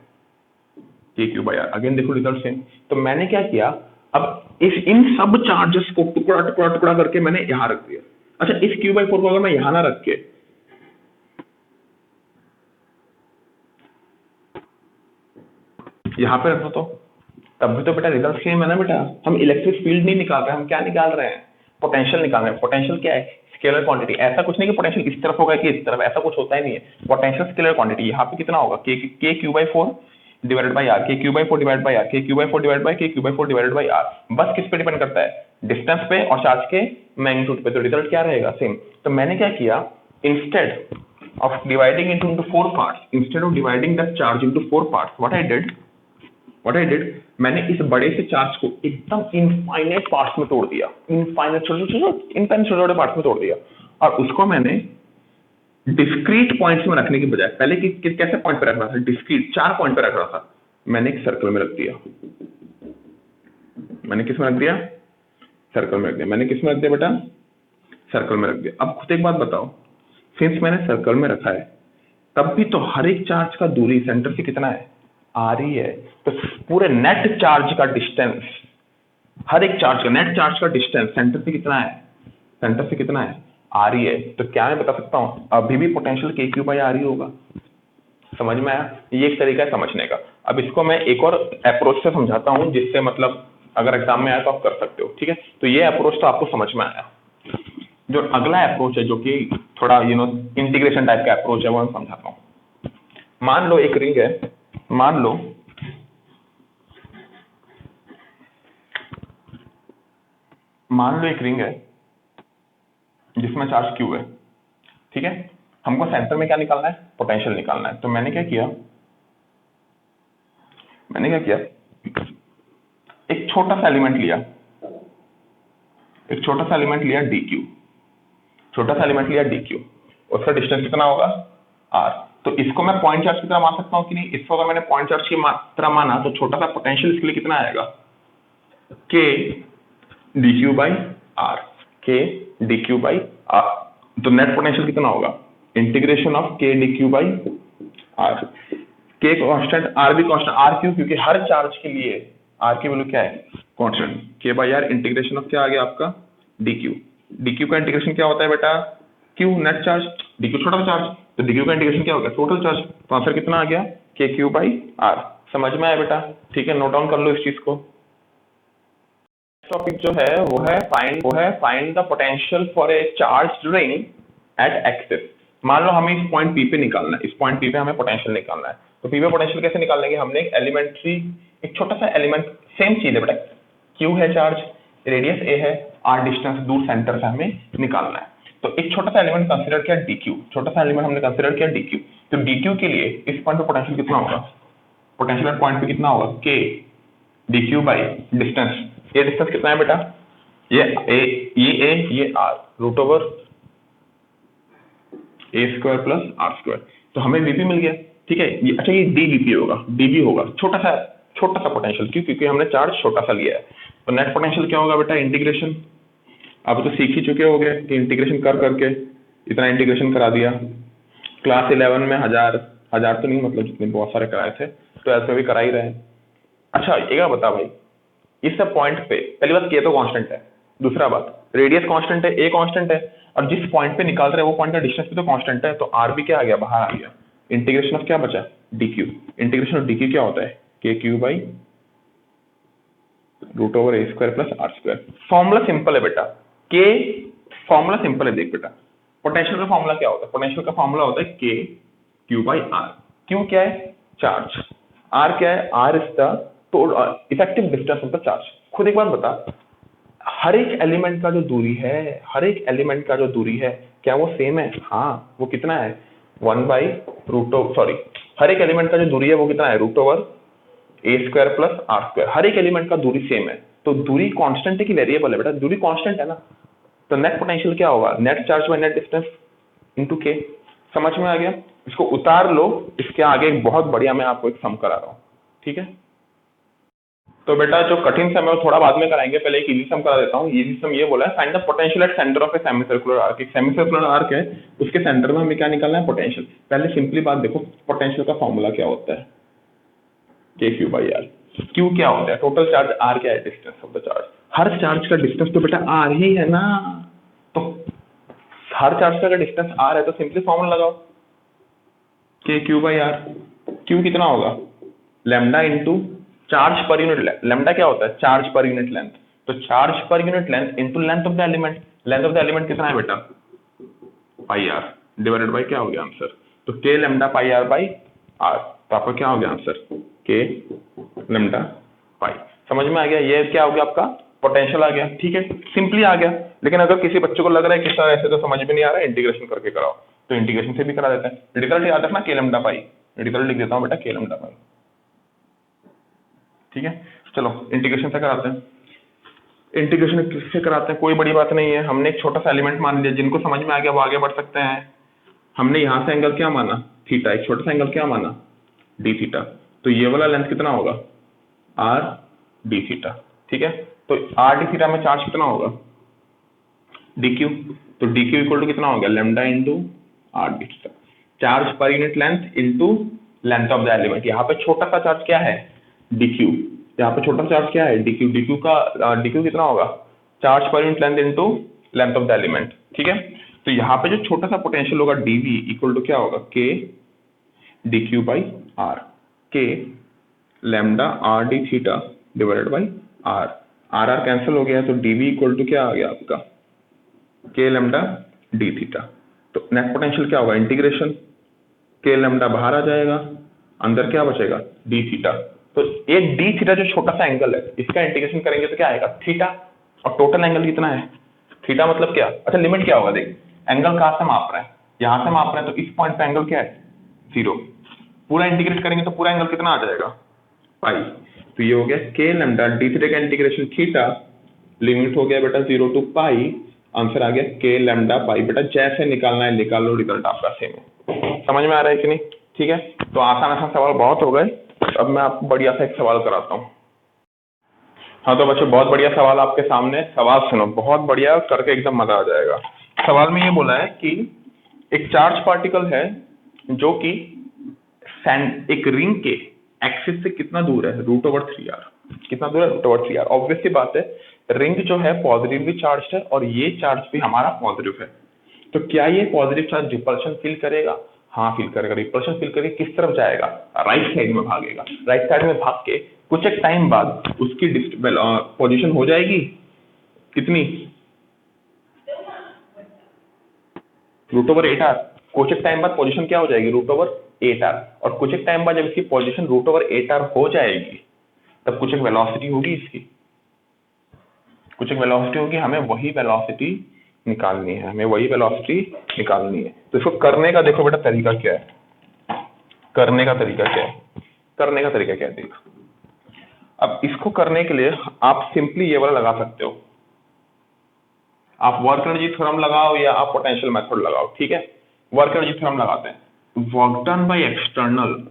KQ बाई आर। अगेन देखो रिजल्ट सेम। तो मैंने क्या किया, अब इन सब चार्जेस को टुकड़ा टुकड़ा टुकड़ा करके मैंने यहां रख दिया। अच्छा, इस Q/4 को अगर मैं यहां ना रख के यहाँ पे रखो तो तब भी तो बेटा रिजल्ट सेम है ना बेटा। हम इलेक्ट्रिक फील्ड नहीं निकाल रहे हैं, हम क्या निकाल रहे हैं, पोटेंशियल निकाल रहे हैं। पोटेंशियल क्या है, स्केलर क्वांटिटी। ऐसा कुछ नहीं कि पोटेंशियल इस तरफ होगा कि इस तरफ, ऐसा कुछ होता ही नहीं है। Potential scalar quantity. यहाँ पे कितना होगा, K Q/4 divided by R, K Q/4 divide by R, K Q/4 divide by K Q/4 divided by R. बस किस पे डिपेंड करता है, डिस्टेंस पे और चार्ज के मैग्नीट्यूड पे। तो रिजल्ट क्या रहेगा, सेम। तो मैंने क्या किया, instead of dividing into 4 parts, instead of dividing that charge into 4 parts, what I did, मैंने इस बड़े से चार्ज को एकदम इनफाइनाइट पार्ट्स में तोड़ दिया, इनफाइनाइट छोटे छोटे पार्ट्स में तोड़ दिया। और उसको मैंने डिस्क्रीट पॉइंट्स में रखने की बजाय, पहले कैसे पॉइंट पे रख रहा था, डिस्क्रीट 4 पॉइंट पे रख रहा था, मैंने एक सर्कल में रख दिया। मैंने किस में रख दिया, सर्कल में रख दिया। मैंने किस में रख दिया बेटा, सर्कल में रख दिया। अब खुद एक बात बताओ, सिंस मैंने सर्कल में रखा है तब भी तो हर एक चार्ज का दूरी सेंटर से कितना है, आर ही है। तो पूरे नेट चार्ज का डिस्टेंस, हर एक चार्ज का नेट चार्ज का डिस्टेंस सेंटर से कितना है, आर ही है। तो क्या मैं बता सकता हूं, अभी भी पोटेंशियल KQ बाई आर ही होगा। समझ में आया, ये एक तरीका है समझने का। अब इसको मैं एक और अप्रोच से समझाता हूं, जिससे मतलब अगर एग्जाम में आया तो आप कर सकते हो। ठीक है, तो ये अप्रोच तो आपको समझ में आया। जो अगला अप्रोच है, जो कि थोड़ा इंटीग्रेशन टाइप का अप्रोच है, वो मैं समझाता हूँ। मान लो एक रिंग है, मान लो एक रिंग है जिसमें चार्ज Q है। ठीक है, हमको सेंटर में क्या निकालना है, पोटेंशियल निकालना है। तो मैंने क्या किया, मैंने क्या किया, एक छोटा सा एलिमेंट लिया, एक छोटा सा एलिमेंट लिया dq, छोटा सा एलिमेंट लिया dq, उसका डिस्टेंस कितना होगा r। तो इसको मैं पॉइंट चार्ज की तरह मान सकता हूँ कि नहीं, इसको अगर मैंने पॉइंट चार्ज की तरह माना तो छोटा सा पोटेंशियल इसके लिए कितना आएगा, k dq by r, k dq by r। तो नेट पोटेंशियल कितना होगा, integration of k dq by r, k constant, r भी कांस्टेंट, r क्यों, क्योंकि हर चार्ज के लिए r की वैल्यू क्या है, constant, k by r, integration of क्या आ गया आपका dq, dq का इंटीग्रेशन क्या होता है बेटा, q नेट चार्ज, dq छोटा सा चार्ज, तो dq का इंटीग्रेशन क्या होगा, टोटल चार्ज, तो आंसर कितना आ गया, kq बाई r। समझ में आया बेटा, ठीक है, नोट डाउन कर लो इस चीज को। टॉपिक जो है वो है find the potential for a charge ring at axis. मान लो हमें इस पॉइंट P पे निकालना है, इस पॉइंट P पे हमें पोटेंशियल निकालना है, तो P पे पोटेंशियल कैसे निकाल लेंगे, हमने एक एलिमेंट्री, एक छोटा सा एलिमेंट, सेम चीज है बेटा, Q है चार्ज, रेडियस A है, R डिस्टेंस दूर सेंटर से हमें निकालना है, तो एक छोटा सा एलिमेंट कंसीडर किया dq, छोटा सा एलिमेंट हमने कंसीडर किया dq, तो dq के लिए इस पॉइंट पे पोटेंशियल कितना होगा, पोटेंशियल पॉइंट पे कितना होगा, k dq बाई डिस्टेंस, ये डिस्टेंस कितना है बेटा, ये a, ये r, root over a square plus r square, तो हमें vp मिल गया, ठीक है। ये अच्छा, ये dvp होगा, dv होगा, छोटा सा पोटेंशियल, क्यों, क्योंकि हमने चार्ज छोटा सा लिया है। तो नेट पोटेंशियल क्या होगा बेटा, इंटीग्रेशन, अब तो सीख ही चुके होगे कि इंटीग्रेशन कर करके इतना इंटीग्रेशन करा दिया, क्लास 11 में हजार तो नहीं, मतलब जितने बहुत सारे कराए थे, 12 में भी करा ही रहे हैं। अच्छा एक बात बता भाई, इस सब पॉइंट पे पहली बात k तो कांस्टेंट है, दूसरा बात रेडियस कांस्टेंट है, a कांस्टेंट है, और जिस पॉइंट पे निकाल रहे हैं वो पॉइंट का डिस्टेंस भी तो कांस्टेंट है, तो r भी क्या आ गया, बाहर आ गया, इंटीग्रेशन ऑफ क्या बचा, dq, इंटीग्रेशन ऑफ dq क्या होता है, kq by root over a square plus r square. Formula simple है बेटा, k फॉर्मूला सिंपल है, देख बेटा पोटेंशियल का फॉर्मूला क्या होता है, पोटेंशियल का फॉर्मूला होता है k q by r। q क्या है, चार्ज, r क्या है, r is the effective distance of the charge. खुद एक बार बता, हर एक एलिमेंट का जो दूरी है, हर एक एलिमेंट का जो दूरी है, क्या वो सेम है, हाँ, वो कितना है, 1 बाई रूट ओवर, सॉरी, हर एक एलिमेंट का जो दूरी है वो कितना है, root over a square plus r square, हर एक एलिमेंट का दूरी सेम है, तो दूरी कांस्टेंट है कि वेरिएबल है बेटा, दूरी कांस्टेंट है ना, तो नेट पोटेंशियल क्या होगा, net charge by net distance into k। समझ में आ गया, इसको उतार लो, इसके आगे एक बहुत बढ़िया मैं आपको एक सम करा रहा हूँ, ठीक है। तो बेटा जो कठिन सम है वो थोड़ा बाद में कराएंगे, पहले एक इजी सम करा देता हूँ। इजी सम ये बोला है, find the potential at centre of a semi circular arc. एक सेमी सर्कुलर आर्क है, उसके सेंटर में हमें क्या निकालना है, पोटेंशियल। पहले सिंपली बात देखो, पोटेंशियल का फॉर्मूला क्या होता है, K Q by are. Q क्या होता है, टोटल चार्ज, आर क्या है, distance of the charge. Her charge का डिस्टेंस तो बेटा आर ही है ना, तो हर चार्ज का अगर डिस्टेंस आर है तो सिंपली फॉर्मूला लगाओ, के क्यू बाई आर। क्यू कितना होगा, lambda into charge per unit, lambda क्या होता है, चार्ज पर यूनिट लेंथ, तो charge per unit length into length of the element. Length of the element कितना है बेटा, पाई आर, डिवाइडेड बाई क्या हो गया आंसर, तो K lambda pi R by R, तो आपका क्या हो गया आंसर, के लैम्डा पाई। समझ में आ गया, ये क्या हो गया आपका पोटेंशियल आ गया, ठीक है, सिंपली आ गया। लेकिन अगर किसी बच्चे को लग रहा है कि सर ऐसे तो समझ में नहीं आ रहा है, इंटीग्रेशन करके कराओ, तो इंटीग्रेशन से भी करा देते हैं। रिजल्ट याद रखना, के लैम्डा पाई, रिजल्ट लिख देता हूँ बेटा, के लैम्डा पाई, ठीक है। चलो इंटीग्रेशन से कराते हैं, इंटीग्रेशन किससे कराते हैं, कोई बड़ी बात नहीं है। हमने एक छोटा सा एलिमेंट मान लिया, जिनको समझ में आ गया वो आगे बढ़ सकते हैं। हमने यहाँ से एंगल क्या माना, थीटा, एक छोटा सा एंगल क्या माना, डी थीटा, तो ये वाला लेंथ कितना होगा, आर डी थीटा, ठीक है। तो आर डी थीटा में चार्ज कितना होगा, डी क्यू, तो डी क्यू इक्वल टू कितना हो गया, lambda into are D theta, charge per unit length into length of the element. यहाँ पे छोटा सा चार्ज क्या है, डी क्यू, यहाँ पे छोटा सा चार्ज क्या है, डी क्यू, डी क्यू का डी क्यू कितना होगा, charge per unit length into length of the element, ठीक है। तो यहाँ पे जो छोटा सा पोटेंशियल होगा डीवी इक्वल टू क्या होगा, K D Q by R, K lambda R D theta divided by R, R R cancel हो गया, तो डीवी इक्वल टू क्या आ गया आपका, के लैम्डा डी थीटा। तो नेट पोटेंशियल क्या होगा, इंटीग्रेशन, के लैम्डा बाहर आ जाएगा, अंदर क्या बचेगा, डी थीटा। तो ये डी थीटा जो छोटा सा एंगल है, इसका इंटीग्रेशन करेंगे तो क्या आएगा, थीटा, और टोटल एंगल कितना है, थीटा मतलब क्या, अच्छा लिमिट क्या होगा, देख एंगल कहाँ से माप रहे हैं, यहाँ से माप रहे हैं, तो इस पॉइंट पे एंगल क्या है, 0। पूरा इंटीग्रेट करेंगे तो पूरा एंगल कितना आ जाएगा, पाई। तो ये हो गया के लैम्डा डी थीटा का इंटीग्रेशन थीटा, लिमिट हो गया बेटा 0 टू पाई, आंसर आ गया के लैम्डा पाई। बेटा जैसे निकालना है निकाल लो, रिजल्ट आपका सेम है। समझ में आ रहा है कि नहीं? ठीक है, तो आसान आसान सवाल बहुत हो गए। अब मैं आपको बढ़िया सा एक सवाल कराता हूँ। हाँ तो बच्चों बहुत बढ़िया सवाल आपके सामने, सवाल सुनो, बहुत बढ़िया करके एकदम मजा आ जाएगा। सवाल में ये बोला है कि एक चार्ज पार्टिकल है जो कि एक रिंग के एक्सिस से कितना दूर है, √3r। कितना दूर है? √3r। ऑब्वियस सी बात है, रिंग जो है पॉजिटिवली चार्ज है और ये चार्ज भी हमारा पॉजिटिव है। तो क्या ये पॉजिटिव चार्ज रिपल्शन फील करेगा? हाँ फील करेगा। रिपल्शन फील करके किस तरफ जाएगा? राइट साइड में भागेगा। राइट साइड में भाग के कुछ एक टाइम बाद उसकी पोजीशन हो जाएगी कितनी? √8r। कुछ एक टाइम बाद पोजीशन क्या हो जाएगी? √8r। और कुछ एक टाइम बाद जब इसकी पोजीशन √8r हो जाएगी तब कुछ एक वेलोसिटी होगी इसकी, कुछ एक वेलोसिटी होगी। हमें वही वेलोसिटी निकालनी है, हमें वही वेलोसिटी निकालनी है। तो इसको करने का देखो बेटा तरीका क्या है, करने का तरीका क्या है, करने का तरीका क्या है देखो। अब इसको करने के लिए आप सिंपली ये वाला लगा सकते हो, आप वर्क एनर्जी थ्योरम लगाओ या आप पोटेंशियल मेथड लगाओ। ठीक है, वर्क एनर्जी थ्योरम लगाते हैं। Work done by external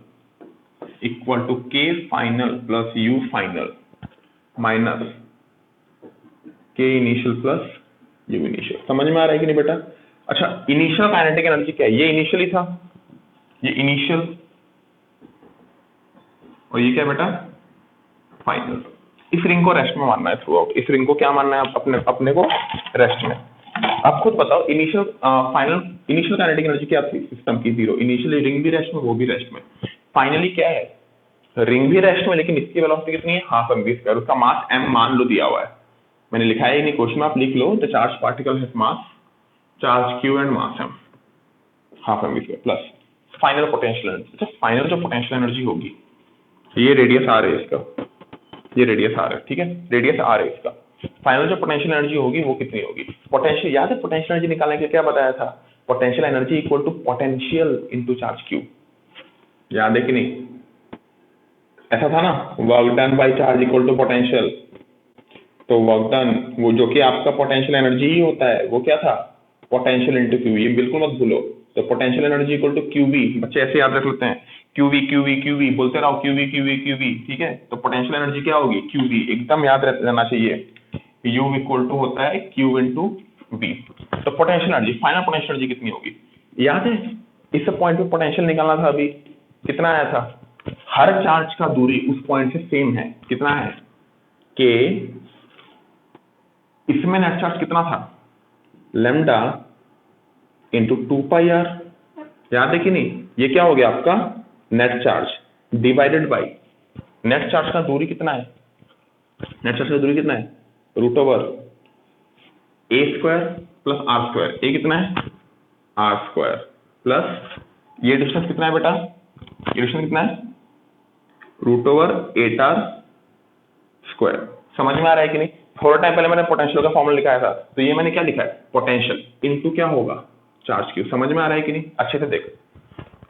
equal to K final plus U final minus K initial plus U initial. समझ में आ रहा है कि नहीं बेटा? अच्छा, इनिशियल काइनेटिक एनर्जी क्या है? ये इनिशियली था, ये इनिशियल, और ये क्या बेटा? फाइनल। इस रिंग को रेस्ट में मानना है थ्रू आउट। इस रिंग को क्या मानना है? अपने को रेस्ट में। आप खुद बताओ, initial final initial kinetic energy क्या थी सिस्टम की? 0। इनिशियली रिंग भी रेस्ट में, वो भी रेस्ट में। फाइनली क्या है? रिंग भी रेस्ट में, लेकिन इसकी वेलोसिटी कितनी है? Half mv²। उसका मास m मान लो दिया हुआ है, मैंने लिखा है नहीं, क्वेश्चन आप लिख लो। The charge particle has mass charge q and mass m, half mv² plus final potential energy. अच्छा, फाइनल जो पोटेंशियल एनर्जी होगी, ये रेडियस r है इसका, ये रेडियस r है। ठीक है, रेडियस r है इसका। फाइनल जो पोटेंशियल एनर्जी होगी वो कितनी होगी? पोटेंशियल, याद है पोटेंशियल एनर्जी निकालने के लिए क्या बताया था? Potential energy equal to potential into charge q। याद है कि नहीं? ऐसा था ना, work done by charge equal to potential. तो वर्क डन वो जो कि आपका पोटेंशियल एनर्जी ही होता है, वो क्या था? Potential into Q. ये बिल्कुल मत भूलो। तो potential energy equal to Q B, बच्चे ऐसे याद रख लेते हैं, क्यूबी क्यूबी क्यूबी बोलते रहो, क्यूबी क्यूबी क्यूबी। ठीक है, तो पोटेंशियल एनर्जी क्या होगी? क्यूबी, एकदम याद रहना चाहिए। यू इक्वल टू होता है क्यू इंटू बी। तो potential energy, final potential energy कितनी होगी? याद है इस पॉइंट पे पोटेंशियल निकालना था, अभी कितना आया था? हर चार्ज का दूरी उस पॉइंट से सेम है, कितना है? के, इसमें नेट चार्ज कितना था? Lambda into 2πr। याद है कि नहीं? ये क्या हो गया आपका? Net charge divided by net charge का दूरी कितना है? नेट चार्ज का दूरी कितना है? √a² plus r²। ये कितना है? r² प्लस ये डिस्टेंस कितना है बेटा? ये डिस्टेंस कितना है? √8r²। समझ में आ रहा है कि नहीं? थोड़ा टाइम पहले मैंने पोटेंशियल का फॉर्मूला लिखाया था, तो ये मैंने क्या लिखा है? पोटेंशियल इनटू क्या होगा? Charge Q. समझ में आ रहा है कि नहीं? अच्छे से देख,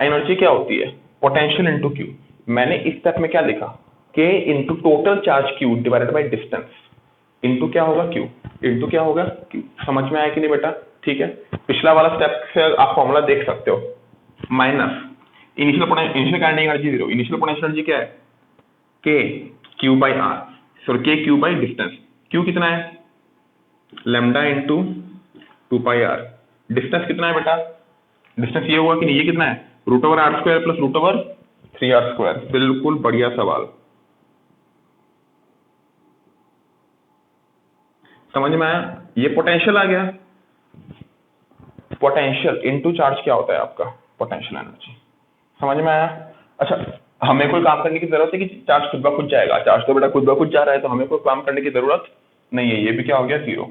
एनर्जी क्या होती है? Potential into Q. मैंने इस स्टेप में क्या लिखा? के into total charge Q divided by distance into क्या होगा? क्यू, इंटू क्या होगा? क्यू। समझ में आया कि नहीं बेटा? ठीक है, पिछला वाला स्टेप से आप फॉर्मूला देख सकते हो। Minus initial kinetic energy 0, initial potential energy क्या है? K Q by are, sorry के क्यू बाई डिस्टेंस। क्यू कितना है? Lambda into 2πr। डिस्टेंस कितना है बेटा? डिस्टेंस ये हुआ कि नहीं? ये कितना है? √r² plus √3r²। बिल्कुल बढ़िया सवाल, समझ में आया? ये पोटेंशियल आ गया। पोटेंशियल इनटू चार्ज क्या होता है आपका? Potential energy. समझ में आया? अच्छा, हमें कोई काम करने की जरूरत है कि चार्ज खुद ब खुद जाएगा? चार्ज तो बेटा खुद ब खुद जा रहा है, तो हमें कोई काम करने की जरूरत नहीं है। ये भी क्या हो गया? 0।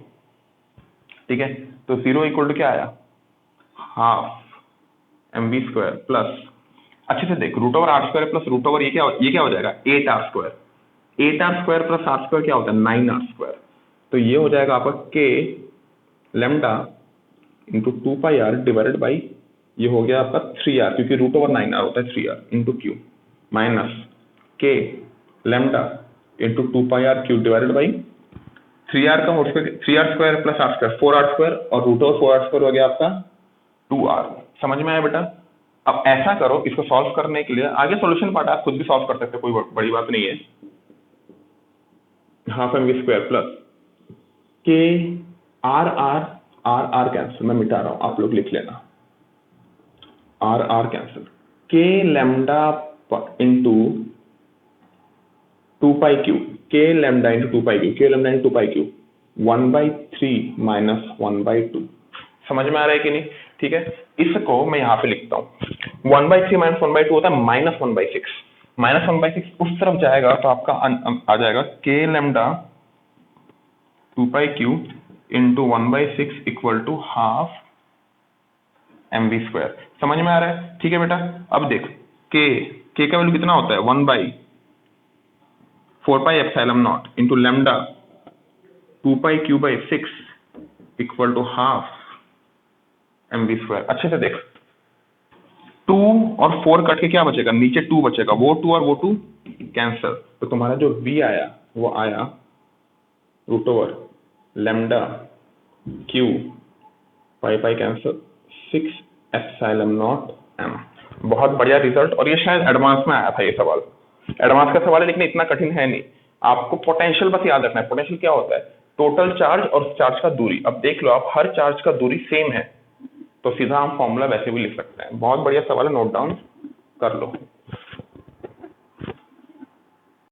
ठीक है, तो 0 इक्वल टू क्या आया? हाफ mv² प्लस, अच्छे से देख, √r² प्लस √ ये क्या हो जाएगा? 8r²। 8r² प्लस r² क्या होता है? 9r²। तो ये हो जाएगा आपका के lambda into 2πr divided by, ये हो गया आपका 3r, क्योंकि √9r होता है 3r into Q, minus k lambda into 2πr³ divided by 3r का whole square, 3r square plus r square 4r square और रूट ओवर 4r स्क्वायर हो गया आपका 2r। समझ में आया बेटा? अब ऐसा करो, इसको सॉल्व करने के लिए आगे सॉल्यूशन पार्ट आप खुद भी सॉल्व कर सकते हो, कोई बड़ी बात नहीं है। Half m v square plus k r cancel, मैं मिटा रहा हूं, आप लोग लिख लेना, r cancel, k lambda into 2π∗, k lambda into 2π∗, k lambda into 2π∗, 1/3 minus 1/2। समझ में आ रहा है कि नहीं? ठीक है, इसको मैं यहाँ पे लिखता हूँ, 1/3 माइनस 1/2 होता है -1/6, -1/6 उस तरफ जाएगा तो आपका आ जाएगा K lambda 2π∗ into 1/6 equal to half mv square. समझ में आ रहा है? ठीक है बेटा, अब देख के का वैल्यू कितना होता है, 1/4πε0 into lambda 2π∗/6 equal to half mv square. अच्छे से देख, 2 और 4 कट के क्या बचेगा, नीचे 2 बचेगा, वो 2 और वो 2 कैंसिल, तो तुम्हारा जो v आया वो आया root over lambda q pi cancel 6ε0 m। बहुत बढ़िया रिजल्ट, और ये शायद एडवांस में आया था ये सवाल, एडवांस का सवाल है लेकिन इतना कठिन है नहीं। आपको पोटेंशियल बस याद रखना है, पोटेंशियल क्या होता है, टोटल चार्ज और चार्ज का दूरी। अब देख लो आप, हर चार्ज का दूरी सेम है तो सीधा हम फॉर्मूला वैसे भी लिख सकते हैं। बहुत बढ़िया सवाल है, नोट डाउन कर लो।